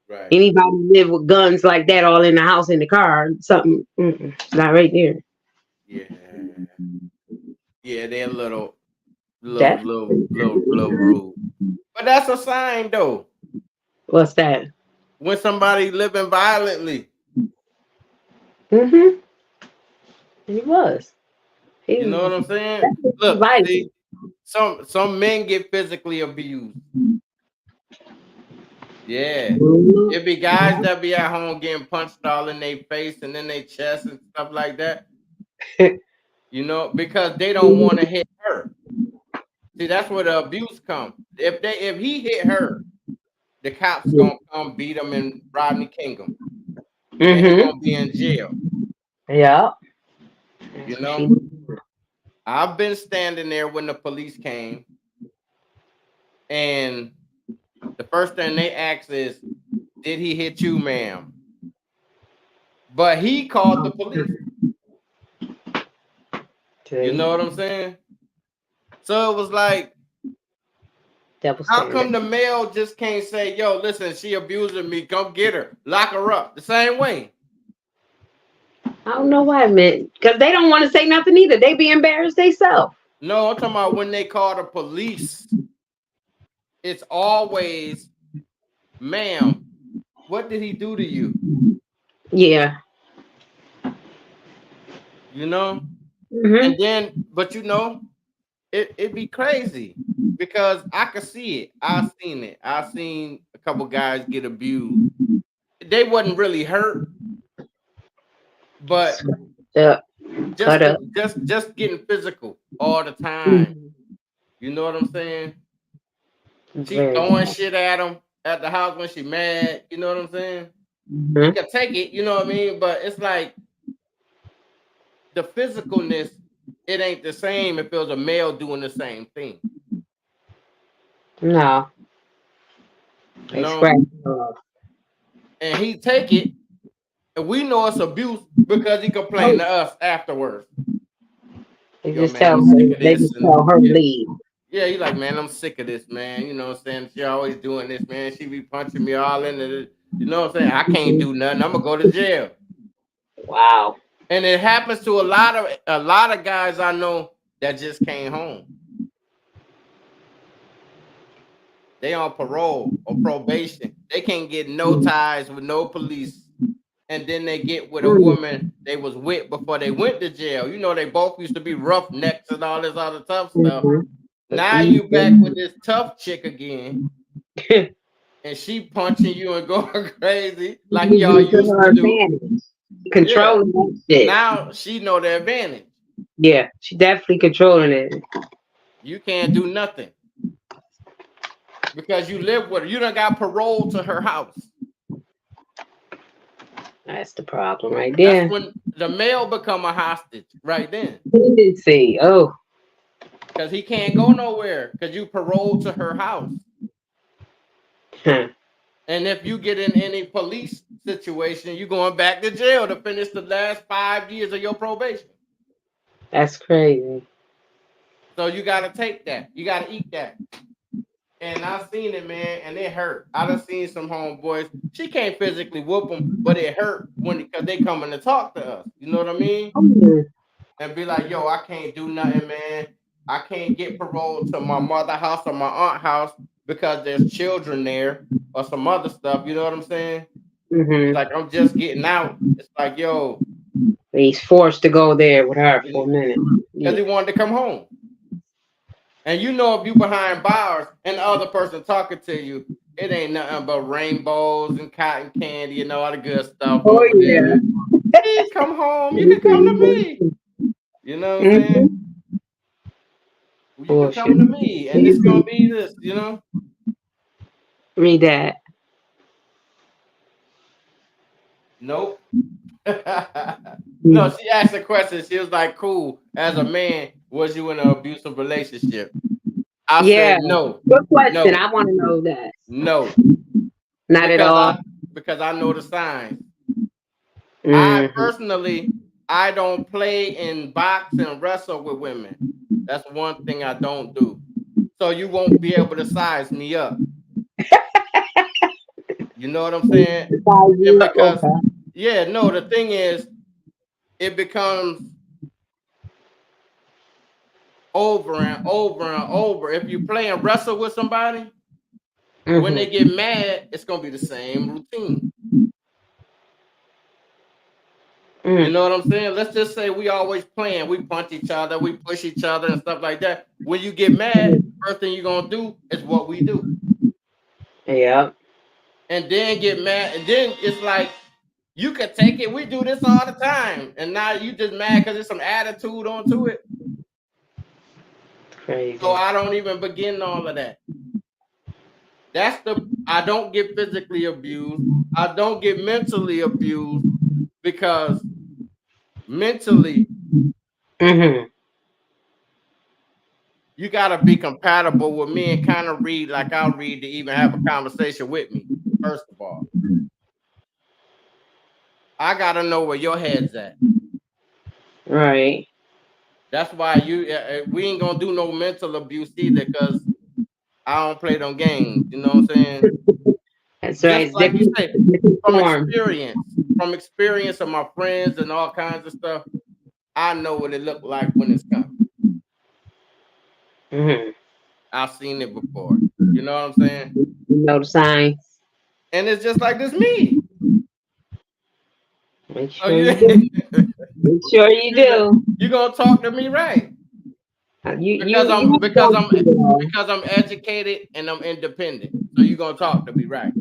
Right. Anybody live with guns like that all in the house in the car, something not right there. Yeah. Yeah, they're a little Definitely. rude. But that's a sign though. What's that? When somebody living violently. Mm-hmm. He was. He You know was what I'm saying? Look, violent. see, some men get physically abused. Yeah. Mhm. It be guys that be at home getting punched all in their face and in their chest and stuff like that. You know, because they don't want to hit her. See, that's where the abuse comes. If he hit her, the cops gonna come beat him in Rodney Kingdom, and he Mhm. gonna be in jail. Yeah. You That's what she know, did. I've been standing there when the police came, and the first thing they asked is, "Did he hit you, ma'am?" But he called the police. You See? know what I'm saying? So it was like, Double how standard. come the male just can't say, "Yo, listen, she abusing me. Come get her, lock her up." The same way. I don't know why, man. Because they don't want to say nothing either. They be embarrassed themselves. No, I'm talking about when they call the police. It's always, "Ma'am, what did he do to you?" Yeah. You know? Mhm. And then, but it be crazy because I could see it. I seen it. I seen a couple guys get abused. They wasn't really hurt, but Yeah. Cut just up. just getting physical all the time. Mhm. You know what I'm saying? She Very throwing bad. shit at him at the house when she mad. You know what I'm saying? He Mhm. can take it. You know what I mean? But it's like the physicalness. It ain't the same if it was a male doing the same thing. No. You They know, scratch it off. and he take it, and we know it's abuse because he complained to us afterwards. They Yo, just man, tell I'm her. sick of They this, just and tell her yeah, leave. yeah, he like, man, I'm sick of this, man. You know what I'm saying? She always doing this, man. She be punching me all into it. You know what I'm saying? I can't do nothing. I'm gonna go to jail. Wow. And it happens to a lot of guys I know that just came home. They on parole or probation. They can't get no ties with no police. And then they get with a Mm. woman they was with before they went to jail. You know, they both used to be roughnecks and all this other tough stuff. Mhm. Now you back with this tough chick again, and she punching you and going crazy like y'all Using it to used her to do. advantage. Yeah. Controlling that shit. Now she know the advantage. Yeah, she definitely controlling it. You can't do nothing because you live with her. You done got parole to her house. That's the problem right That's there. when the male become a hostage right then. Let's see. Oh. Because he can't go nowhere because you parole to her house. Huh. And if you get in any police situation, you're going back to jail to finish the last 5 years of your probation. That's crazy. So you got to take that. You got to eat that. And I seen it, man, and it hurt. I done seen some homeboys. She can't physically whoop them, but it hurt because they coming to talk to us. You know what I mean? And be like, yo, I can't do nothing, man. I can't get parole to my mother house or my aunt house because there's children there or some other stuff. You know what I'm saying? Like, I'm just getting out. It's like, yo. He's forced to go there with her for a minute. Because he wanted to come home. And you know, if you behind bars and the other person talking to you, it ain't nothing but rainbows and cotton candy and all the good stuff. Oh, yeah. Please come home. You can come to me. You know what I'm saying? You can come to me, and it's gonna be this, you know. Read that. Nope. No, she asked a question. She was like, "Cool. As a man, was you in an abusive relationship?" I said no. Good question. No. I want to know that. No. Not at all. Because I know the signs. I personally, I don't play in box and wrestle with women. That's one thing I don't do. So you won't be able to size me up. You know what I'm saying? Because, yeah, no, the thing is, it becomes over and over and over. If you play and wrestle with somebody, when they get mad, it's going to be the same routine. You know what I'm saying? Let's just say we always playing. We punch each other. We push each other and stuff like that. When you get mad, first thing you're going to do is what we do. Yeah. And then get mad. And then it's like, you can take it. We do this all the time. And now you just mad because there's some attitude onto it. Crazy. So I don't even begin all of that. I don't get physically abused. I don't get mentally abused because mentally, you got to be compatible with me and kind of read like I'll read to even have a conversation with me, first of all. I got to know where your head's at. Right. That's why we ain't going to do no mental abuse either because I don't play them games. You know what I'm saying? That's right. Just like you say, from experience of my friends and all kinds of stuff, I know what it looked like when it's coming. I've seen it before. You know what I'm saying? You know the signs. And it's just like this me. Make sure you do. Make sure you do. You're gonna talk to me right. Because I'm educated and I'm independent. So you're gonna talk to me right.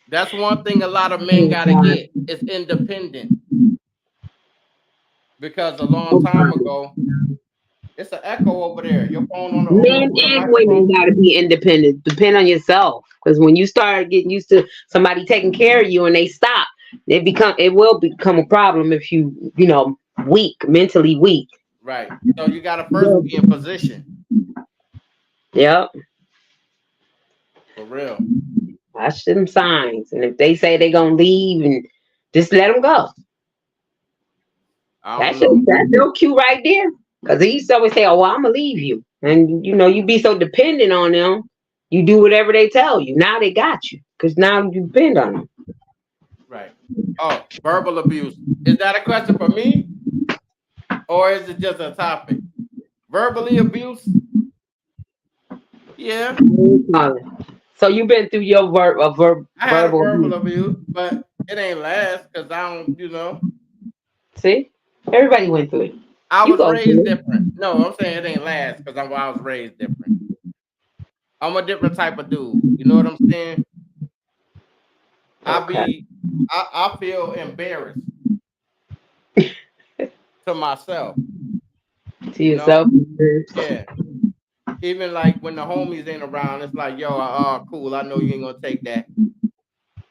That's one thing a lot of men gotta get. It's independent. Because a long time ago, it's an echo over there. Your phone on the men and women gotta be independent. Depend on yourself. Because when you start getting used to somebody taking care of you and they stop, it will become a problem if you weak, mentally weak. Right. So you gotta first be in position. Yep. For real. Watch them signs. And if they say they're gonna leave, and just let them go. That's no cue right there. Because he used to always say, "Oh, well, I'm gonna leave you," and you be so dependent on them. You do whatever they tell you. Now they got you because now you depend on them. Right. Oh, verbal abuse. Is that a question for me, or is it just a topic? Verbally abuse. Yeah. So you've been through your verbal abuse, but it ain't last because I don't. See, everybody went through it. I was raised different. No, I'm saying it ain't last because I was raised different. I'm a different type of dude. You know what I'm saying? Okay. I feel embarrassed to myself. To yourself? Yeah. Even like when the homies ain't around, it's like, yo, cool. I know you ain't gonna take that.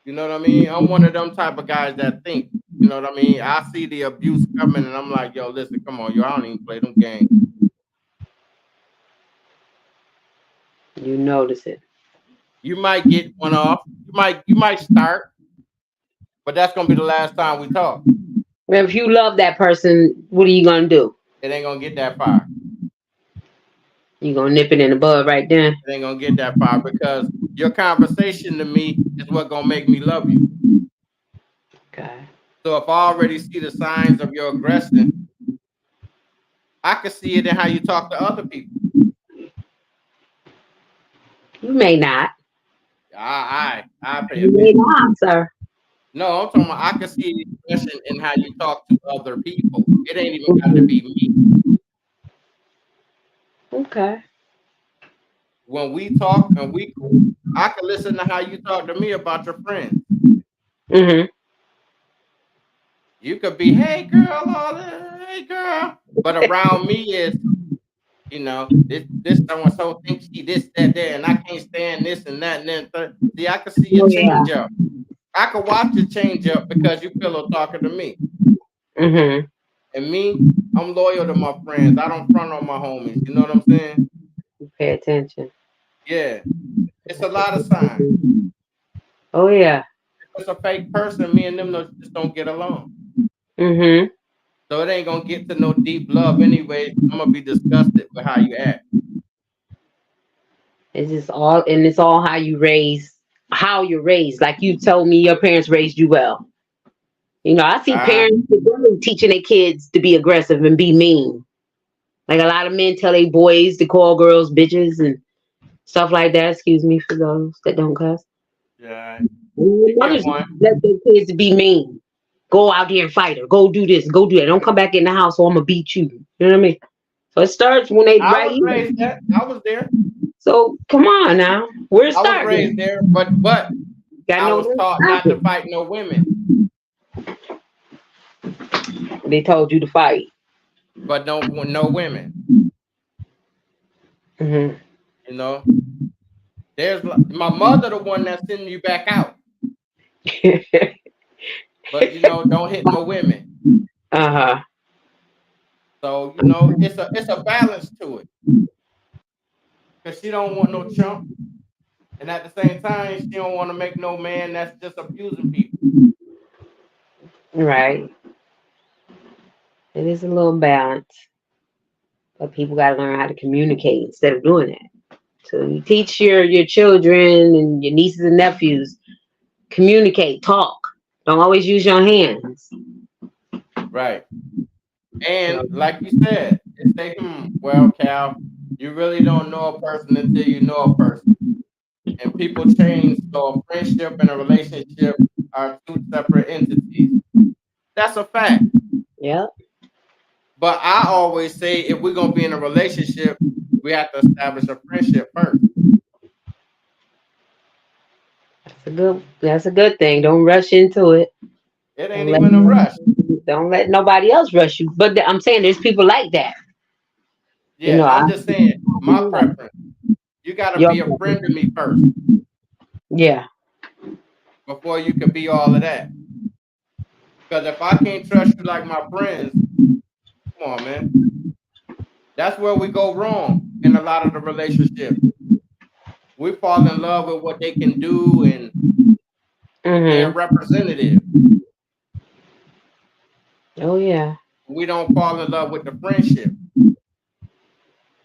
You know what I mean? I'm one of them type of guys that think. You know what I mean? I see the abuse coming, and I'm like, yo, listen, come on, yo, I don't even play them games. You notice it. You might get one off. You might start, but that's gonna be the last time we talk. If you love that person, what are you gonna do? It ain't gonna get that far. You gonna nip it in the bud right then. It ain't gonna get that far because your conversation to me is what gonna make me love you. Okay. So if I already see the signs of your aggression, I can see it in how you talk to other people. You may not. I pay You may attention. not, sir. No, I'm talking about I can see the expression in how you talk to other people. It ain't even got to Mhm. be me. Okay. When we talk and we cool, I can listen to how you talk to me about your friends. Mhm. You could be, hey girl, all that, hey girl, but around me is, this someone so thinks she this, that, there, and I can't stand this and that and then third. See, I can see your Oh yeah. change up. I can watch you change up because you pillow talking to me. Mhm. And me, I'm loyal to my friends. I don't front on my homies. You know what I'm saying? Pay attention. Yeah. It's a lot of signs. Oh yeah. If it's a fake person, me and them just don't get along. Mhm. So it ain't gonna get to no deep love anyway. I'm gonna be disgusted with how you act. It's all how you're raised. Like you told me, your parents raised you well. I see Ah, parents today teaching their kids to be aggressive and be mean. Like a lot of men tell their boys to call girls bitches and stuff like that. Excuse me for those that don't cuss. yeah. And You get mothers one. let their kids be mean. Go out there and fight her. Go do this. Go do that. Don't come back in the house or I'm gonna beat you. You know what I mean? So it starts when they I right was here. raised that. I was there. So come on now. Where it I was started? raised there, but Got I no was room taught to not stop to fight no women, it. They told you to fight. but no women. Hmm. You know, my mother, the one that's sending you back out. But don't hit my women. Uh-huh. So it's a balance to it because she don't want no chump, and at the same time she don't want to make no man that's just abusing people. Right. It is a little balance, but people got to learn how to communicate instead of doing that. So you teach your children and your nieces and nephews communicate, talk. Don't always use your hands. Right. And like you said, they say, well, Cal, you really don't know a person until you know a person. And people change, so a friendship and a relationship are two separate entities. That's a fact. Yep. But I always say if we're gonna be in a relationship, we have to establish a friendship first. That's a good thing. Don't rush into it. It Don't ain't let even a rush. don't let nobody else rush you. But I'm saying there's people like that. Yeah, I I'm just saying, my like preference. You gotta your be a friend to me first yeah. before you can be all of that. Because if I can't trust you like my friends, come on, man. That's where we go wrong in a lot of the relationships. We fall in love with what they can do and their Mm-hmm. representative. Oh yeah. We don't fall in love with the friendship.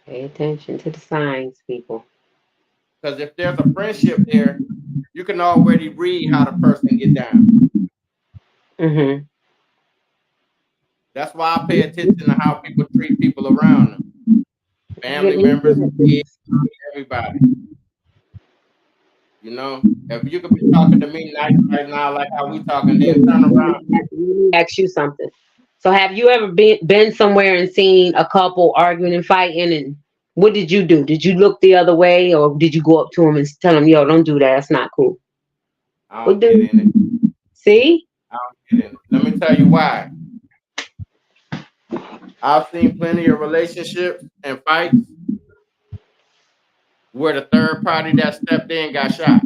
Pay attention to the signs, people. Because if there's a friendship there, you can already read how the person get down. Mm-hmm. That's why I pay attention to how people treat people around them. Get Family me members, kids, everybody. If you could be talking to me nice right now, like how we talking, then turn around. Let me ask you something. So have you ever been somewhere and seen a couple arguing and fighting, and what did you do? Did you look the other way, or did you go up to them and tell them, "Yo, don't do that. That's not cool." I What don't get do in it. see? I don't get in it. Let me tell you why. I've seen plenty of relationships and fights where the third party that stepped in got shot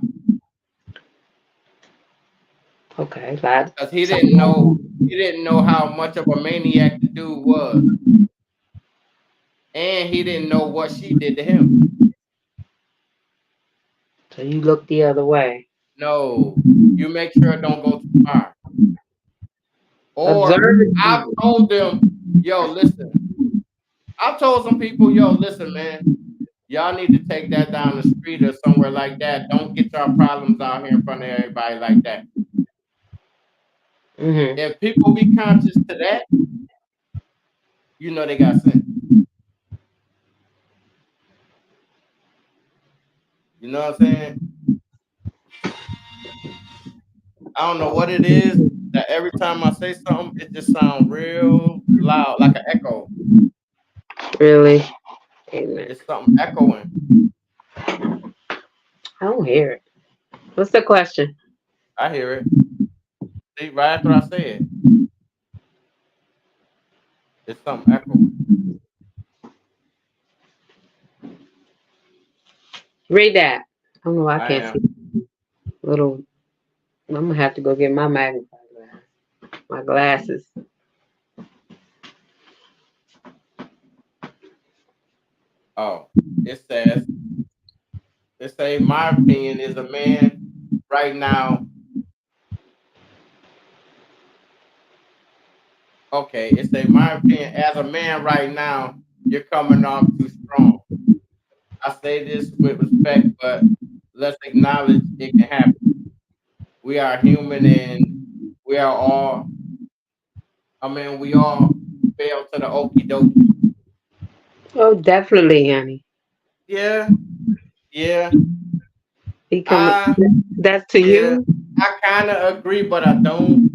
Okay, glad. because he didn't know how much of a maniac the dude was, and he didn't know what she did to him. So you look the other way. No, you make sure it don't go too far. Or Observe. I've told them, yo, listen. I've told some people, yo, listen, man. Y'all need to take that down the street or somewhere like that. Don't get your problems out here in front of everybody like that. Mm-hmm. If people be conscious to that, you know they got sense. You know what I'm saying? I don't know what it is that every time I say something, it just sounds real loud, like an echo. Really? Amen. It's something echoing. I don't hear it. What's the question? I hear it. See, right after I say it, it's something echoing. Read that. I don't know. I I can't am. see. Little. I'm gonna have to go get my magnifying glass. My glasses. Oh, it says, my opinion is a man right now. Okay, it say my opinion as a man right now, you're coming off too strong. I say this with respect, but let's acknowledge it can happen. We are human and we are all, we all fail to the okie dokie. Oh, definitely, honey. Yeah, yeah. He coming. I That's to yeah, you. I kinda agree, but I don't.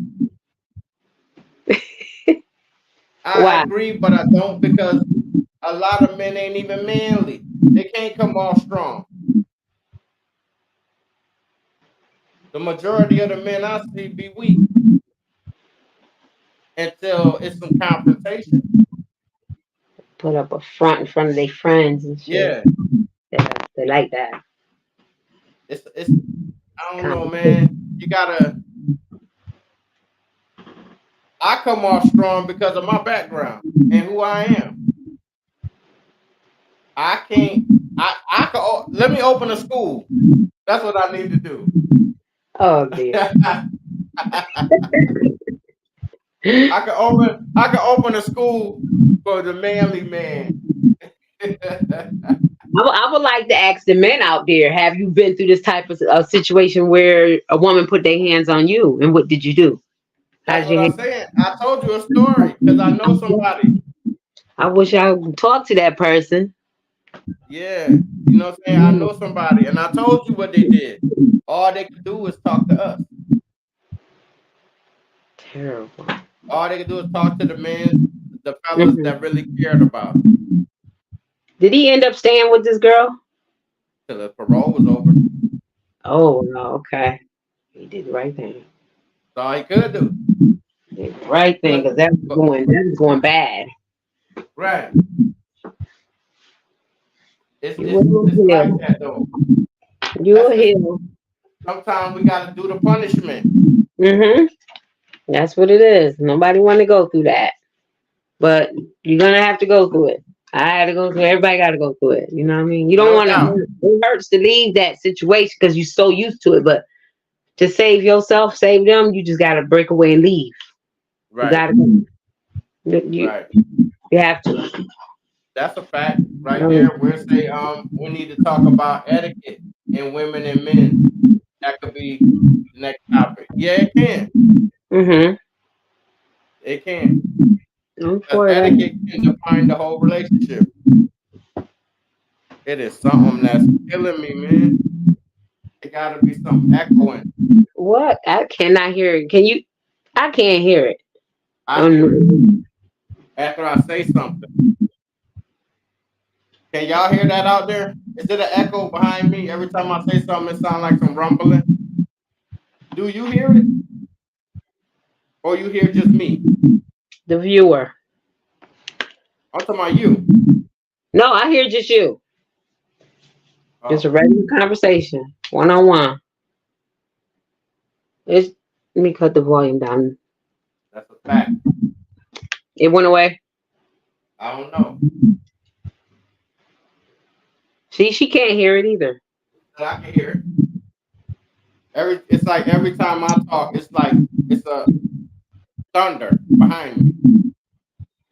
I Why? agree, but I don't because a lot of men ain't even manly. They can't come off strong. The majority of the men I see be weak until it's some confrontation. Put up a front in front of their friends and shit. Yeah, They like that. it's I don't know, man. Competition. You gotta I come off strong because of my background and who I am. I can't I can let me open a school. That's what I need to do. Oh dear. I can open a school for the manly man. I would like to ask the men out there: have you been through this type of situation where a woman put their hands on you, and what did you do? How That's did what you I'm handle? saying. I told you a story because I know somebody. I wish I would talk to that person. Yeah, you know what I'm saying. I know somebody, and I told you what they did. All they could do is talk to us. Terrible. All they could do is talk to the men, the fellas Mhm. that really cared about them. Did he end up staying with this girl? Till the parole was over. Oh no. Okay. He did the right thing. That's all he could do. He did the right thing But, because but that was going bad. right, You will it's like heal. that though. You will That's just heal. sometimes we got to do the punishment. Mhm. That's what it is. Nobody want to go through that, but you're gonna have to go through it. I had to go through it. Everybody got to go through it. You know what I mean? You don't No want doubt. to. It hurts to leave that situation because you're so used to it. But to save yourself, save them, you just got to break away and leave. You Right, got to. You right. you have to. That's a fact right Um, there. We'll say we need to talk about etiquette in women and men. That could be the next topic. Yeah, it can. mhm. It can. I'm Because for that. etiquette can define the whole relationship. It is something that's killing me, man. It got to be something echoing. What? I cannot hear it. Can you? I can't hear it. I hear it after I say something. Can y'all hear that out there? Is it an echo behind me? Every time I say something, it sounds like some rumbling. Do you hear it? Or you hear just me? The viewer. I'm talking about you. No, I hear just you. Just Oh, a regular conversation, one on one. It's Let me cut the volume down. that's a fact. It went away. I don't know. See, she can't hear it either. But I can hear it. It's like every time I talk, it's like it's a thunder behind me.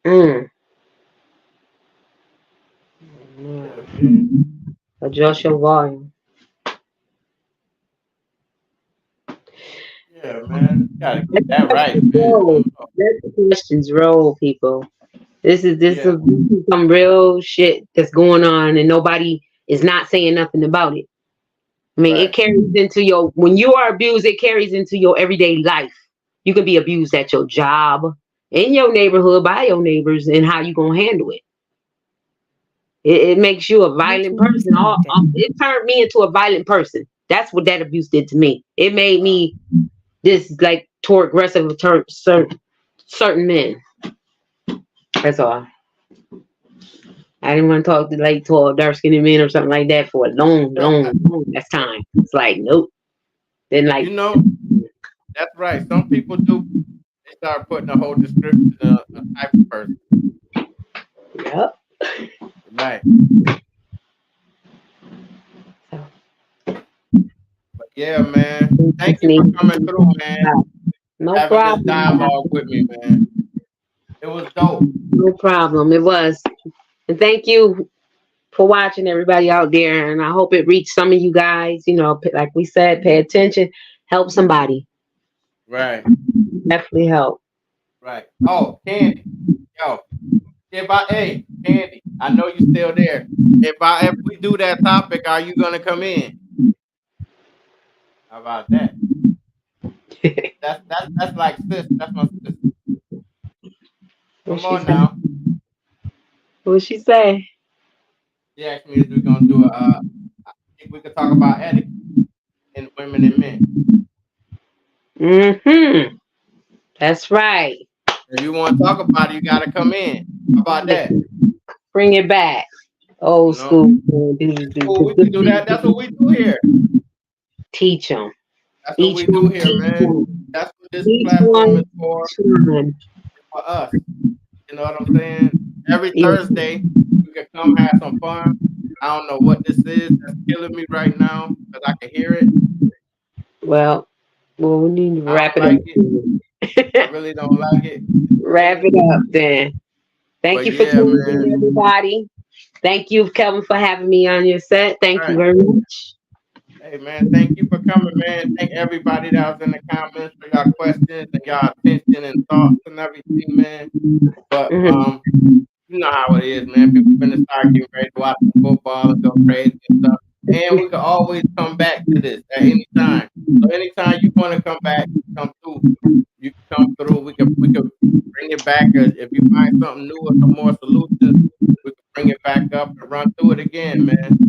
Mm. Yeah, man. Adjust your volume. Yeah, man. Gotta get Let the that right, questions man. roll. Let the questions roll, people. Yeah, This is some real shit that's going on, and nobody is not saying nothing about it. I mean, it right. carries into your when you are abused, it carries into your everyday life. You can be abused at your job, in your neighborhood, by your neighbors, and how you gonna handle it. It makes you a violent person. It turned me into a violent person. That's what that abuse did to me. It made Wow. me this like toward aggressive toward certain men. That's all. I didn't want to talk to like tall, dark skinned men or something like that for a long that's time. It's like nope. Then You like know, that's right. Some people do. They start putting a whole description of a type of person. yep. Right. But yeah, man. Thank Just you need for coming through, man. no Having this problem. dialogue with me, man. It was dope. No problem. It was. And thank you for watching everybody out there. And I hope it reached some of you guys. You know, like we said, pay attention, help somebody. Right. Definitely help. Right. Oh, Candy. Yo, Candy, I know you still there. If we do that topic, are you gonna come in? How about that? That's like sis. That's my sister. What Come she on say? now. What she say? She asked me if we're gonna do if we could talk about etiquette in women and men. Mm-hmm. That's right. If you want to talk about it, you gotta come in. How about that? Bring it back. You Old know, school. cool. We can do that. That's what we do here. Teach them. That's what Each we do one here, teach man. one. That's what this Each platform is one for. teach one. For us. You know what I'm saying? Every Yeah. Thursday, we can come have some fun. I don't know what this is that's killing me right now because I can hear it. Well, we need to I wrap don't it like it. I up. really don't like it. It's Wrap draining. it up then. Thank But you for yeah, tuning in, man. everybody. Thank you, Kelvin, for having me on your set. All Thank you right. very much. Hey, man. Thank you for coming, man. Thank everybody that was in the comments for y'all questions and y'all attention and thoughts and everything, man. But Mhm. you know how it is, man. People finna start getting ready to watch some football and go crazy and stuff. And we can always come back to this at any time. So anytime you want to come back, come through. You can come through. We can bring it back. Or if you find something new or some more solutions, we can bring it back up and run through it again, man.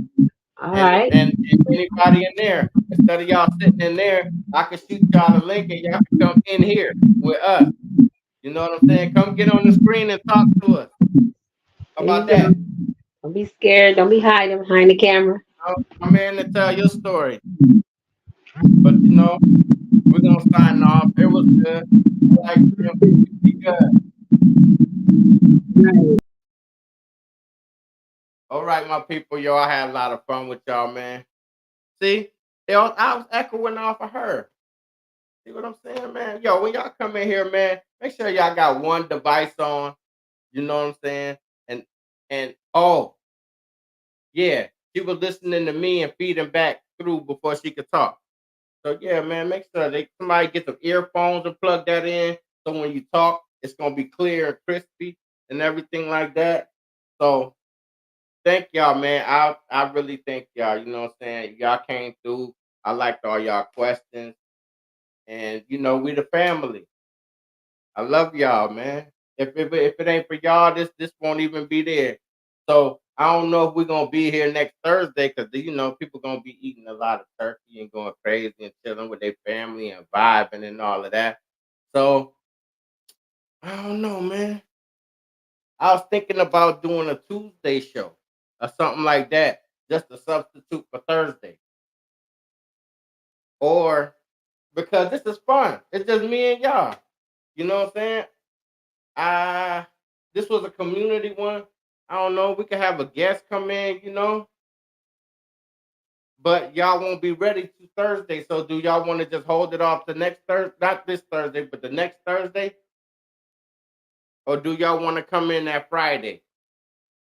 All And right. anybody in there, instead of y'all sitting in there, I can shoot y'all the link and y'all can come in here with us. You know what I'm saying? Come get on the screen and talk to us. How There you about go. that? Don't be scared. Don't be hiding behind the camera. Come in and tell your story. But you know, we're gonna sign off. It was good. I like you. Be good. Right. All right, my people. Yo, I had a lot of fun with y'all, man. See, I was echoing off of her. See what I'm saying, man? Yo, when y'all come in here, man, make sure y'all got one device on. You know what I'm saying? And oh yeah, she was listening to me and feeding back through before she could talk. So yeah, man, make sure somebody get some earphones and plug that in. So when you talk, it's gonna be clear and crispy and everything like that. So thank y'all, man. I really thank y'all. You know what I'm saying? Y'all came through. I liked all y'all questions. And you know, we the family. I love y'all, man. If it ain't for y'all, this won't even be there. So I don't know if we're gonna be here next Thursday because you know people gonna be eating a lot of turkey and going crazy and chilling with their family and vibing and all of that. So I don't know, man. I was thinking about doing a Tuesday show or something like that, just a substitute for Thursday. Or because this is fun. It's just me and y'all. You know what I'm saying? Uh this was a community one. I don't know. We could have a guest come in, you know, but y'all won't be ready to Thursday. So do y'all want to just hold it off the next Thursday? Not this Thursday, but the next Thursday? Or do y'all want to come in that Friday?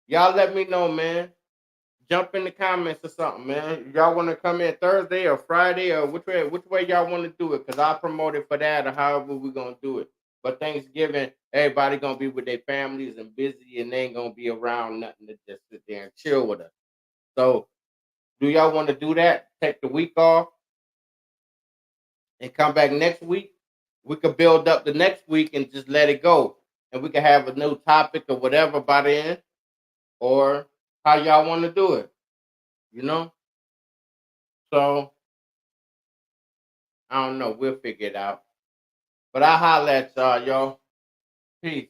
Y'all let me know, man. jump in the comments or something, man. Y'all want to come in Thursday or Friday or which way y'all want to do it? Cause I'll promote it for that or however we gonna do it. But Thanksgiving, everybody gonna be with their families and busy, and they ain't gonna be around nothing to just sit there and chill with us. So, do y'all want to do that? Take the week off and come back next week. We could build up the next week and just let it go, and we could have a new topic or whatever by then, or how y'all want to do it. You know. So I don't know. We'll figure it out. But I'll holler at y'all, y'all. Peace.